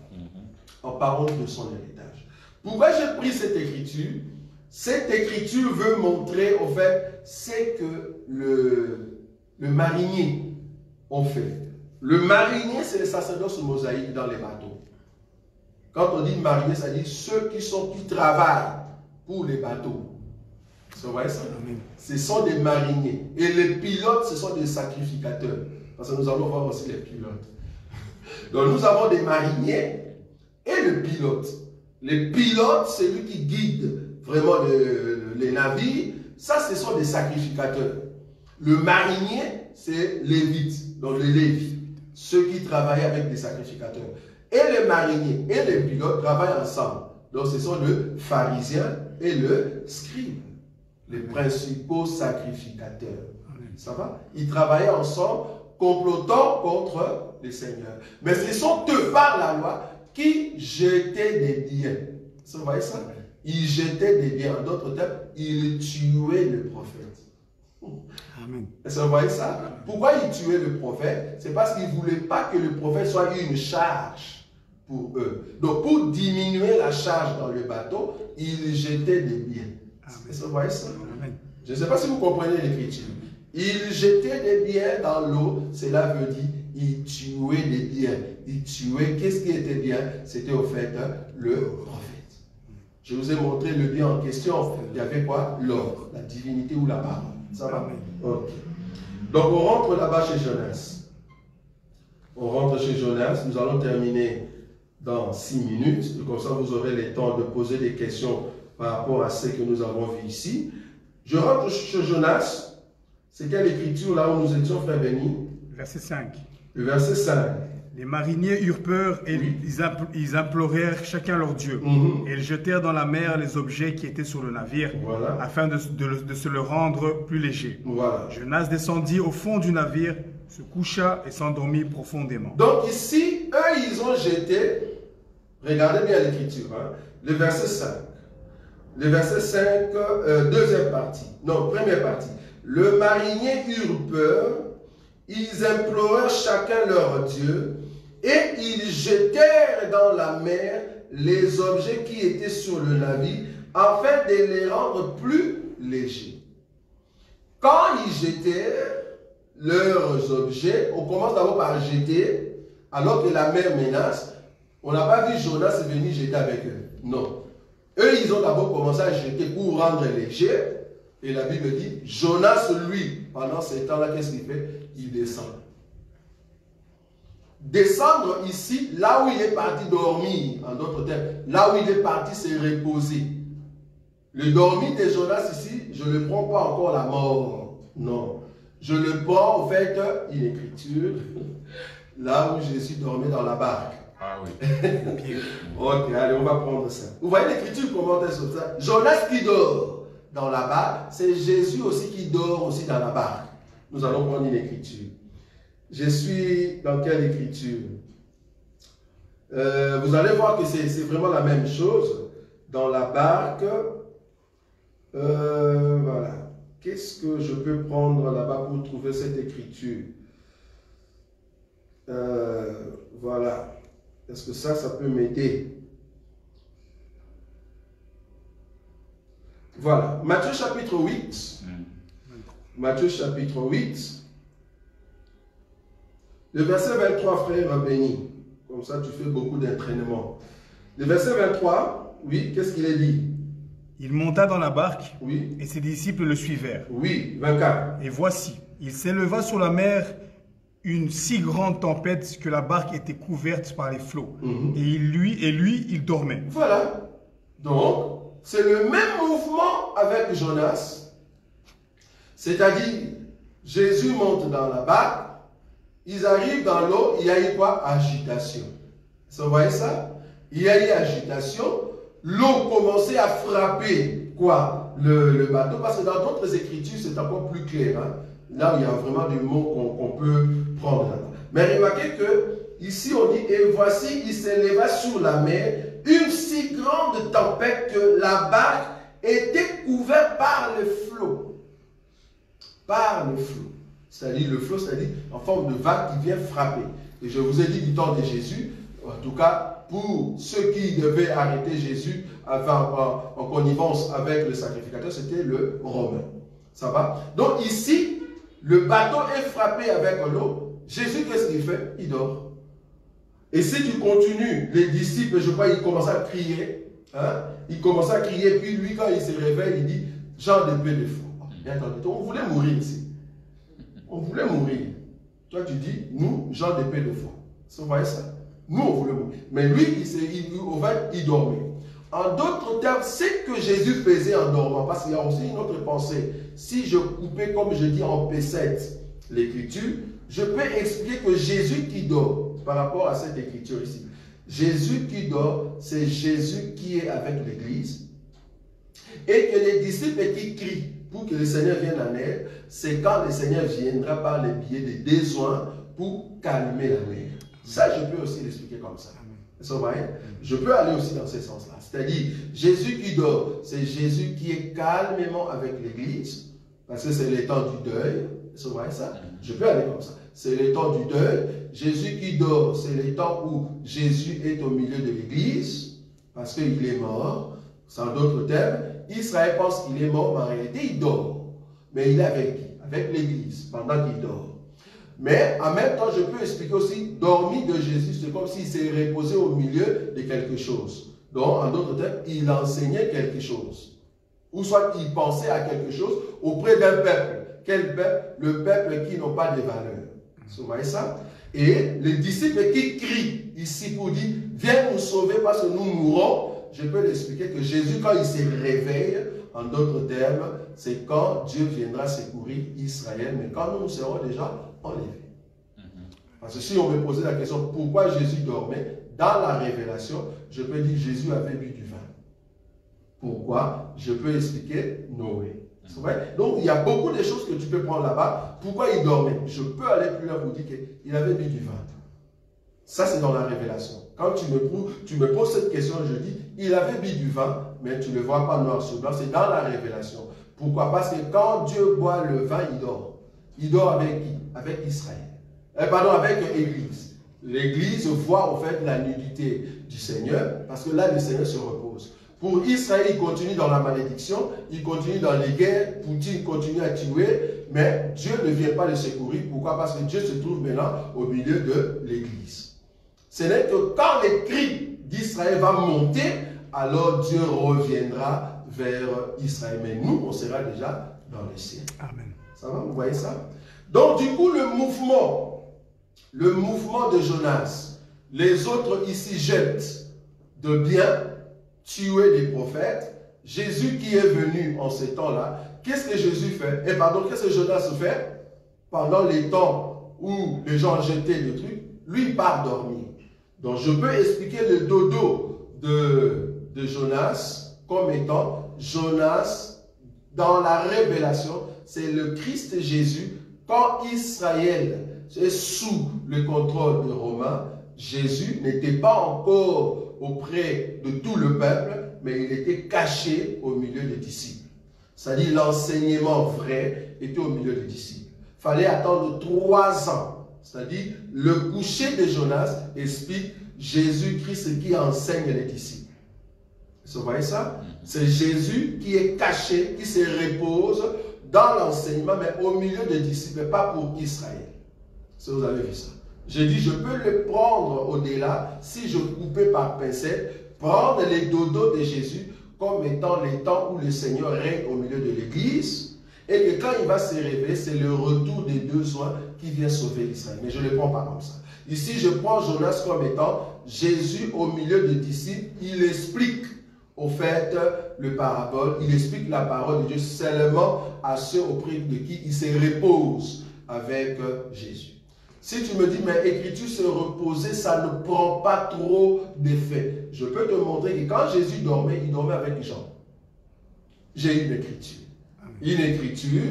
Emparons-nous de son héritage. Pourquoi j'ai pris cette écriture? Cette écriture veut montrer, au fait, c'est que le marinier ont fait. Le marinier, c'est le sacerdoce mosaïque dans les bateaux. Quand on dit marinier, ça dit ceux qui travaillent pour les bateaux. Vous voyez ça? Ce sont des mariniers. Et les pilotes, ce sont des sacrificateurs. Parce que nous allons voir aussi les pilotes. Donc nous avons des mariniers et le pilote. Les pilotes, c'est lui qui guide vraiment les navires. Ça, ce sont des sacrificateurs. Le marinier, c'est lévite. Donc les lévites. Ceux qui travaillent avec des sacrificateurs. Et les mariniers et les pilotes travaillent ensemble. Donc ce sont le pharisien et le scribe. Les principaux sacrificateurs. Ça va? Ils travaillaient ensemble, complotant contre les seigneurs. Mais ce sont eux, par la loi, qui jetaient des biens. Vous voyez ça? Ils jetaient des biens. En d'autres termes, ils tuaient le prophète. Amen. Vous voyez ça? Pourquoi ils tuaient le prophète? C'est parce qu'ils ne voulaient pas que le prophète soit une charge pour eux. Donc, pour diminuer la charge dans le bateau, ils jetaient des biens. Vous voyez ça? Amen. Je ne sais pas si vous comprenez l'écriture. Ils jetaient des biens dans l'eau, cela veut dire ils tuaient des biens. Ils tuaient, qu'est-ce qui était bien? C'était au fait le prophète. Je vous ai montré le bien en question. Il y avait quoi? L'or, la divinité ou la parole. Ça va? Okay. Donc on rentre là-bas chez Jonas. On rentre chez Jonas. Nous allons terminer dans 6 minutes. Et comme ça, vous aurez le temps de poser des questions par rapport à ce que nous avons vu ici. Je rentre chez Jonas. C'est quelle écriture là où nous étions, frère Béni? Verset 5. Le verset 5. Les mariniers eurent peur et ils implorèrent chacun leur Dieu. Et ils jetèrent dans la mer les objets qui étaient sur le navire, afin de se le rendre plus léger. Jonas descendit au fond du navire, se coucha et s'endormit profondément. Donc ici, eux, ils ont jeté, regardez bien l'écriture, hein, le verset 5. Le verset 5, deuxième partie. Non, première partie. Le marinier eurent peur, ils implorèrent chacun leur Dieu, et ils jetèrent dans la mer les objets qui étaient sur le navire, afin de les rendre plus légers. Quand ils jetèrent leurs objets, on commence d'abord par jeter, alors que la mer menace. On n'a pas vu Jonas venir jeter avec eux. Non. Eux, ils ont d'abord commencé à jeter pour rendre léger. Et la Bible dit, Jonas, lui, pendant ces temps-là, qu'est-ce qu'il fait? Il descend. Descendre ici, là où il est parti dormir, en d'autres termes, là où il est parti se reposer. Le dormir de Jonas ici, je ne prends pas encore la mort. Non. Je le prends, en fait, une écriture, là où Jésus dormait dans la barque. Ah oui. Ok, allez, on va prendre ça. Vous voyez l'écriture commentaire sur ça? Jonas qui dort dans la barque, c'est Jésus aussi qui dort aussi dans la barque. Nous allons prendre une écriture. Je suis dans quelle écriture? Vous allez voir que c'est vraiment la même chose. Dans la barque, voilà. Qu'est-ce que je peux prendre là-bas pour trouver cette écriture? Voilà. Est-ce que ça peut m'aider? Voilà. Matthieu chapitre 8. Matthieu chapitre 8. Le verset 23, frère béni. Comme ça, tu fais beaucoup d'entraînement. Le verset 23, oui, qu'est-ce qu'il est dit? Il monta dans la barque, oui, et ses disciples le suivirent. Oui, 24. Et voici, il s'éleva sur la mer une si grande tempête que la barque était couverte par les flots. Et lui, il dormait. Voilà. Donc, c'est le même mouvement avec Jonas. C'est-à-dire, Jésus monte dans la barque, ils arrivent dans l'eau, il y a eu quoi? Agitation. Vous voyez ça? Il y a eu agitation. L'eau commençait à frapper quoi? Le bateau, parce que dans d'autres écritures, c'est encore plus clair. Hein? Là, il y a vraiment des mots qu'on peut prendre. Mais remarquez que ici, on dit, et voici, il s'éleva sur la mer une si grande tempête que la barque était couverte par le flot. Par le flot. C'est-à-dire le flot, c'est-à-dire en forme de vague qui vient frapper. Et je vous ai dit du temps de Jésus, en tout cas, pour ceux qui devaient arrêter Jésus en connivence avec le sacrificateur, c'était le Romain. Ça va? Donc ici, le bateau est frappé avec l'eau. Jésus, qu'est-ce qu'il fait? Il dort. Et si tu continues, les disciples, je crois, ils commencent à crier. Hein? Ils commencent à crier. Puis lui, quand il se réveille, il dit, Jean de paix de foi. Et attendez, on voulait mourir ici. On voulait mourir. Toi, tu dis, nous, Jean de paix de foi. Vous voyez ça? Nous, on voulait mourir. Mais lui, il dormait. En d'autres termes, c'est que Jésus faisait en dormant. Parce qu'il y a aussi une autre pensée. Si je coupais, comme je dis en P7, l'écriture, je peux expliquer que Jésus qui dort, par rapport à cette écriture ici. Jésus qui dort, c'est Jésus qui est avec l'Église. Et que les disciples qui crient pour que le Seigneur vienne en aide, c'est quand le Seigneur viendra par le biais des besoins pour calmer la mer. Ça, je peux aussi l'expliquer comme ça. Ça va, hein? Je peux aller aussi dans ce sens-là. C'est-à-dire, Jésus qui dort, c'est Jésus qui est calmement avec l'Église, parce que c'est le temps du deuil. Ça va, ça? Je peux aller comme ça. C'est le temps du deuil. Jésus qui dort, c'est le temps où Jésus est au milieu de l'Église, parce qu'il est mort. Sans d'autres termes, Israël pense qu'il est mort, mais en réalité, il dort. Mais il est avec qui? Avec l'Église, pendant qu'il dort. Mais en même temps, je peux expliquer aussi, dormir de Jésus, c'est comme s'il s'est reposé au milieu de quelque chose. Donc, en d'autres termes, il enseignait quelque chose. Ou soit il pensait à quelque chose auprès d'un peuple. Quel peuple? Le peuple qui n'a pas de valeur. Vous voyez ça? Et les disciples qui crient ici pour dire, viens nous sauver parce que nous mourrons. Je peux l'expliquer que Jésus, quand il se réveille, en d'autres termes, c'est quand Dieu viendra secourir Israël, mais quand nous serons déjà enlevés. Parce que si on me posait la question, pourquoi Jésus dormait, dans la révélation, je peux dire Jésus avait bu du vin. Pourquoi? Je peux expliquer Noé. C'est vrai? Donc, il y a beaucoup de choses que tu peux prendre là-bas. Pourquoi il dormait? Je peux aller plus loin pour dire qu'il avait bu du vin. Ça, c'est dans la révélation. Quand tu me poses cette question, je dis, il avait bu du vin, mais tu ne le vois pas noir sur blanc, c'est dans la révélation. Pourquoi? Parce que quand Dieu boit le vin, il dort. Il dort avec qui? Avec Israël. Pardon, avec l'Église. L'Église voit en fait la nudité du Seigneur, parce que là, le Seigneur se repose. Pour Israël, il continue dans la malédiction, il continue dans les guerres, Poutine continue à tuer, mais Dieu ne vient pas le secourir. Pourquoi? Parce que Dieu se trouve maintenant au milieu de l'Église. Ce n'est que quand les cris d'Israël vont monter, alors Dieu reviendra vers Israël. Mais nous, on sera déjà dans le ciel. Amen. Ça va, vous voyez ça? Donc, du coup, le mouvement de Jonas, les autres ici jettent de bien tuer des prophètes. Jésus qui est venu en ces temps-là, qu'est-ce que Jésus fait? Et pardon, qu'est-ce que Jonas fait? Pendant les temps où les gens jetaient des trucs, lui, il part dormir. Donc, je peux expliquer le dodo de Jonas comme étant Jonas, dans la révélation, c'est le Christ Jésus quand Israël est sous le contrôle des Romains, Jésus n'était pas encore auprès de tout le peuple, mais il était caché au milieu des disciples. C'est-à-dire l'enseignement vrai était au milieu des disciples. Il fallait attendre 3 ans. C'est-à-dire le coucher de Jonas explique Jésus-Christ qui enseigne les disciples. Vous voyez ça? C'est Jésus qui est caché, qui se repose dans l'enseignement, mais au milieu des disciples, pas pour Israël. Si vous avez vu ça. J'ai dit, je peux le prendre au-delà si je coupais par pincette, prendre les dodos de Jésus comme étant les temps où le Seigneur règne au milieu de l'Église, et que quand il va se révéler, c'est le retour des besoins qui vient sauver Israël. Mais je ne le prends pas comme ça. Ici, je prends Jonas comme étant Jésus au milieu des disciples. Il explique au fait le parabole, il explique la parole de Dieu seulement à ceux auprès de qui il se repose avec Jésus. Si tu me dis, mais écriture se reposer, ça ne prend pas trop d'effet. Je peux te montrer que quand Jésus dormait, il dormait avec Jean. J'ai une écriture. Une écriture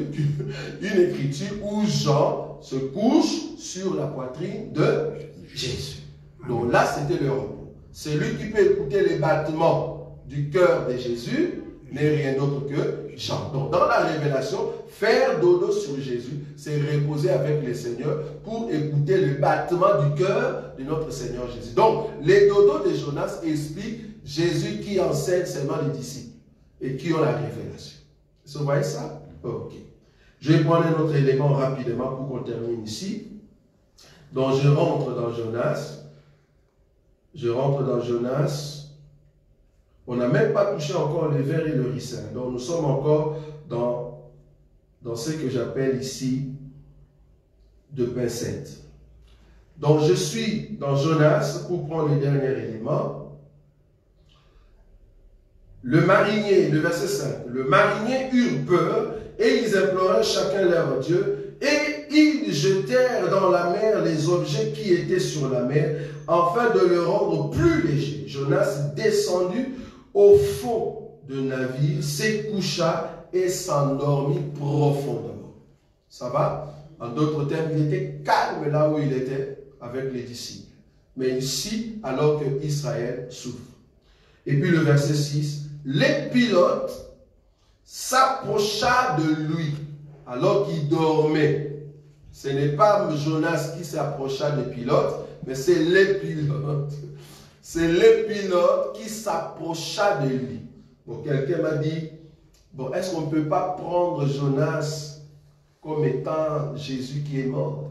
où Jean se couche sur la poitrine de Jésus. Donc là, c'était le repos. Celui qui peut écouter les battements du cœur de Jésus n'est rien d'autre que Jean. Donc dans la révélation, faire dodo sur Jésus, c'est reposer avec le Seigneur pour écouter le battement du cœur de notre Seigneur Jésus. Donc les dodos de Jonas expliquent Jésus qui enseigne seulement les disciples et qui ont la révélation. Vous voyez ça? Ok. Je vais prendre un autre élément rapidement pour qu'on termine ici. Donc je rentre dans Jonas. On n'a même pas touché encore le ver et le ricin. Donc nous sommes encore dans ce que j'appelle ici de pincette. Donc je suis dans Jonas pour prendre le dernier élément. Le marinier, le verset 5, le marinier eut peur et ils implorèrent chacun leur Dieu et ils jetèrent dans la mer les objets qui étaient sur la mer afin de le rendre plus léger. Jonas descendit au fond du navire, se coucha et s'endormit profondément. Ça va? En d'autres termes, il était calme là où il était avec les disciples. Mais ici, alors que Israël souffre. Et puis le verset 6, les pilotes s'approcha de lui alors qu'il dormait. Ce n'est pas Jonas qui s'approcha des pilotes, mais c'est les pilotes. C'est les pilotes qui s'approcha de lui. Bon, quelqu'un m'a dit, bon, est-ce qu'on ne peut pas prendre Jonas comme étant Jésus qui est mort?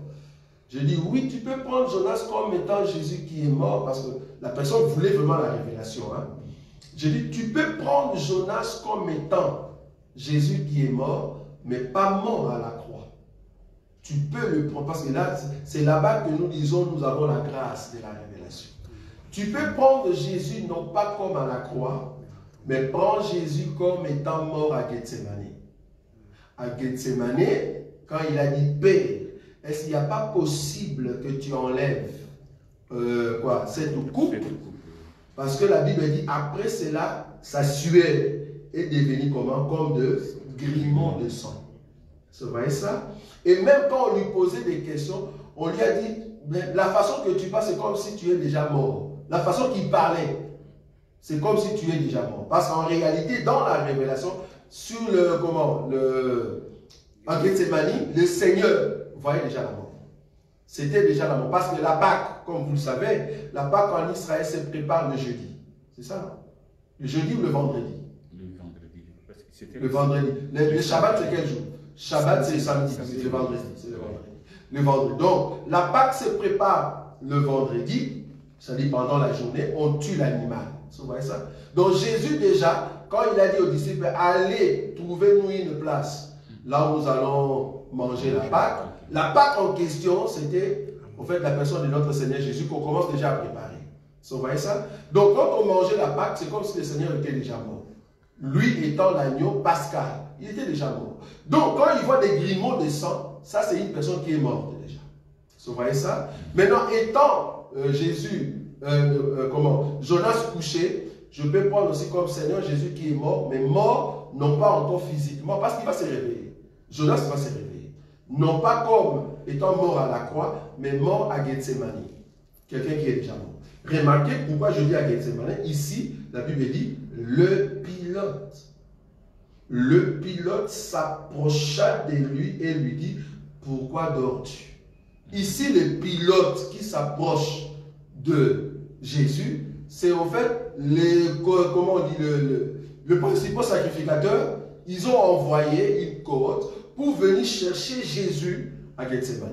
Je dis, oui, tu peux prendre Jonas comme étant Jésus qui est mort, parce que la personne voulait vraiment la révélation. Hein? Je dis, tu peux prendre Jonas comme étant Jésus qui est mort, mais pas mort à la croix. Tu peux le prendre, parce que là, c'est là-bas que nous disons, nous avons la grâce de la révélation. Tu peux prendre Jésus non pas comme à la croix, mais prends Jésus comme étant mort à Gethsémane. À Gethsémane, quand il a dit, Père, est-ce qu'il n'y a pas possible que tu enlèves cette coupe? Parce que la Bible dit, après cela, sa sueur est devenue comment? Comme de grimons de sang. Vous voyez ça? Et même quand on lui posait des questions, on lui a dit, la façon que tu parles, c'est comme si tu es déjà mort. La façon qu'il parlait, c'est comme si tu es déjà mort. Parce qu'en réalité, dans la révélation, sur en Gethsémani, le Seigneur voyait déjà la mort. C'était déjà la mort. Parce que la Pâque, comme vous le savez, la Pâque en Israël se prépare le jeudi. C'est ça? Le jeudi ou le vendredi? Le vendredi. Le Shabbat, c'est quel jour? Shabbat, c'est samedi. C'est le vendredi. C'est le vendredi. Donc, la Pâque se prépare le vendredi, c'est-à-dire pendant la journée, on tue l'animal. Vous voyez ça? Donc, Jésus, déjà, quand il a dit aux disciples, allez, trouvez-nous une place, là où nous allons manger la Pâque en question, c'était, en fait, la personne de notre Seigneur Jésus qu'on commence déjà à préparer. Vous voyez ça? Donc, quand on mangeait la Pâque, c'est comme si le Seigneur était déjà mort. Lui étant l'agneau pascal, il était déjà mort. Donc, quand il voit des grimauds de sang, ça, c'est une personne qui est morte déjà. Vous voyez ça? Maintenant, étant Jonas couché, je peux prendre aussi comme Seigneur Jésus qui est mort, mais mort, non pas encore physiquement, parce qu'il va se réveiller. Jonas va se réveiller. Non pas comme étant mort à la croix, mais mort à Gethsemane. Quelqu'un qui est déjà mort. Remarquez pourquoi je dis à Gethsemane. Ici, la Bible dit le pilote. Le pilote s'approcha de lui et lui dit, pourquoi dors-tu? Ici, le pilote qui s'approche de Jésus, c'est en fait comment on dit, le principal sacrificateur. Ils ont envoyé une cohorte pour venir chercher Jésus à Gethsemane.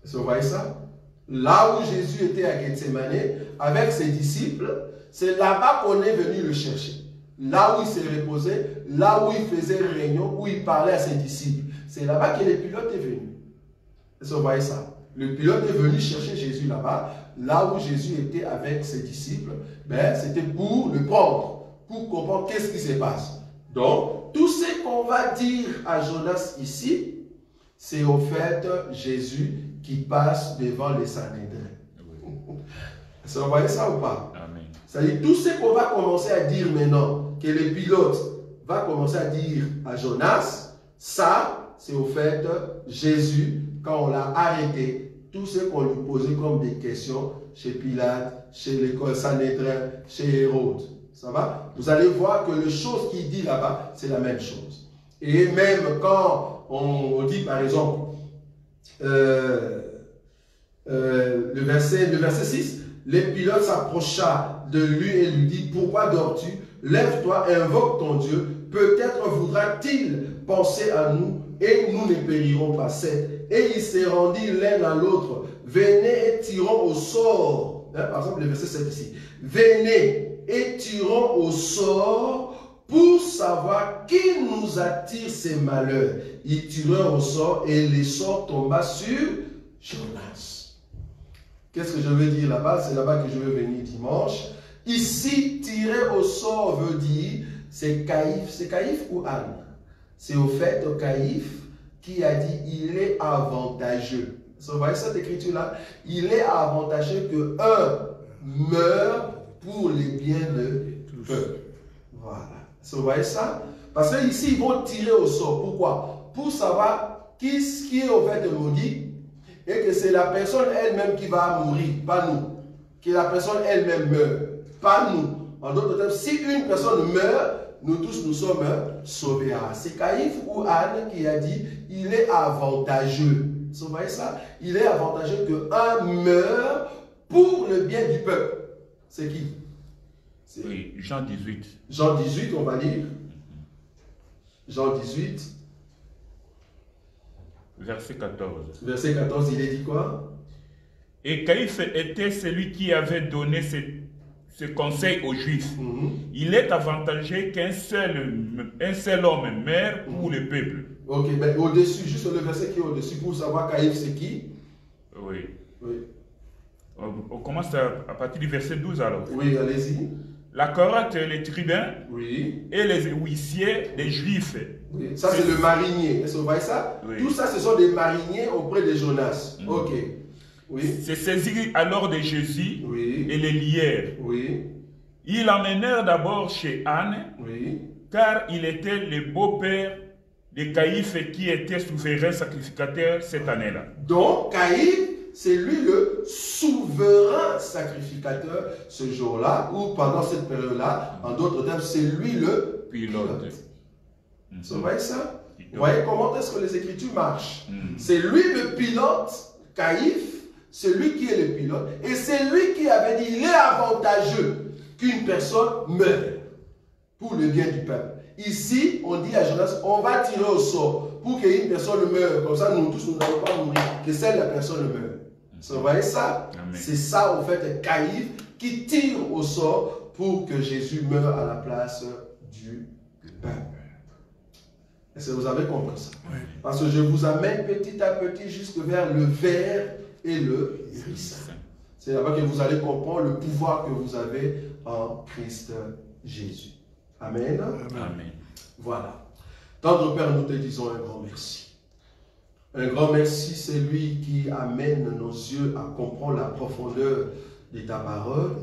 Est-ce que vous voyez ça? Là où Jésus était à Gethsemane avec ses disciples, c'est là-bas qu'on est venu le chercher. Là où il s'est reposé, là où il faisait réunion, où il parlait à ses disciples. C'est là-bas que le pilote est venu. Est-ce que vous voyez ça? Le pilote est venu chercher Jésus là-bas, là où Jésus était avec ses disciples. Ben, c'était pour le prendre, pour comprendre qu'est-ce qui se passe. Donc, tout ce qu'on va dire à Jonas ici, c'est au fait Jésus qui passe devant les Sanhédrins. Est-ce que vous voyez ça ou pas? Amen. C'est-à-dire, tout ce qu'on va commencer à dire maintenant, que le pilote va commencer à dire à Jonas, ça, c'est au fait Jésus, quand on l'a arrêté, tout ce qu'on lui posait comme des questions chez Pilate, chez l'école Sanhédrin, chez Hérode. Ça va? Vous allez voir que les choses qu'il dit là-bas, c'est la même chose. Et même quand on dit, par exemple, le verset 6, le pilote s'approcha de lui et lui dit, pourquoi dors-tu? Lève-toi, invoque ton Dieu, peut-être voudra-t-il penser à nous et nous ne périrons pas. 7. Et ils se rendirent l'un à l'autre, venez et tirons au sort. Par exemple, le verset 7 ici. Venez et tirons au sort pour savoir qui nous attire ces malheurs. Ils tirèrent au sort et les sorts tomba sur Jonas. Qu'est-ce que je veux dire là-bas? C'est là-bas que je veux venir dimanche. Ici, tirer au sort veut dire, c'est Caïphe. C'est Caïphe ou Anne? C'est au fait Caïphe qui a dit, il est avantageux. Vous voyez cette écriture-là? Il est avantageux qu'un meure pour les biens de peuple. Voilà. Vous voyez ça? Parce que ici, ils vont tirer au sort. Pourquoi? Pour savoir qui est au fait maudit et que c'est la personne elle-même qui va mourir, pas nous. Que la personne elle-même meurt, pas nous. En d'autres termes, si une personne meurt, nous tous nous sommes sauvés. C'est Caïphe ou Anne qui a dit, il est avantageux. Vous voyez ça? Il est avantageux qu'un meure pour le bien du peuple. C'est qui? Oui, Jean 18. Jean 18, on va lire. Jean 18. Verset 14. Verset 14, il est dit quoi? Et Caïphe était celui qui avait donné ce conseil aux Juifs. Il est avantageux qu'un seul homme meure pour le peuple. Ok, mais au-dessus, juste le verset qui est au-dessus, pour savoir Caïphe c'est qui? Oui. Oui. On commence à partir du verset 12 alors. Oui, allez-y. La cohorte, les tribuns et les huissiers des Juifs. Oui. Ça, c'est le marinier. Est-ce que vous voyez ça? Oui. Tout ça, ce sont des mariniers auprès de Jonas. Ok. Oui. Se saisirent alors de Jésus et les lièrent. Oui. Ils l'emmenèrent d'abord chez Anne, car il était le beau-père de Caïphe qui était souverain sacrificateur cette année-là. Donc, Caïphe, c'est lui le souverain sacrificateur ce jour-là, ou pendant cette période-là. En d'autres termes, c'est lui le pilote. Vous voyez ça? Vous voyez comment est-ce que les Écritures marchent? C'est lui le pilote, Caïphe, c'est lui qui est le pilote, et c'est lui qui avait dit, il est avantageux qu'une personne meure pour le bien du peuple. Ici, on dit à Jonas, on va tirer au sort pour qu'une personne meure, comme ça nous tous nous n'allons pas mourir, que seule la personne meure. Vous voyez ça? C'est ça, en fait, Caïphe qui tire au sort pour que Jésus meure à la place du peuple. Est-ce que vous avez compris ça? Oui. Parce que je vous amène petit à petit jusque vers le ver et le gris. C'est là-bas que vous allez comprendre le pouvoir que vous avez en Christ Jésus. Amen. Amen. Voilà. Tendre Père, nous te disons un grand merci. Un grand merci, c'est lui qui amène nos yeux à comprendre la profondeur de ta parole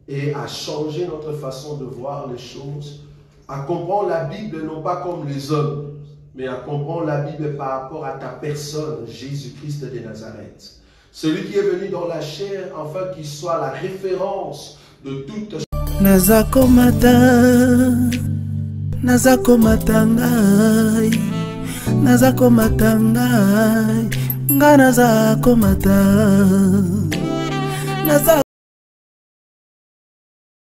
et à changer notre façon de voir les choses, à comprendre la Bible non pas comme les hommes, mais à comprendre la Bible par rapport à ta personne, Jésus-Christ de Nazareth. Celui qui est venu dans la chair, afin qu'il soit la référence de toute... Nazako matangai, Nazako matangai, nga nazako matangai,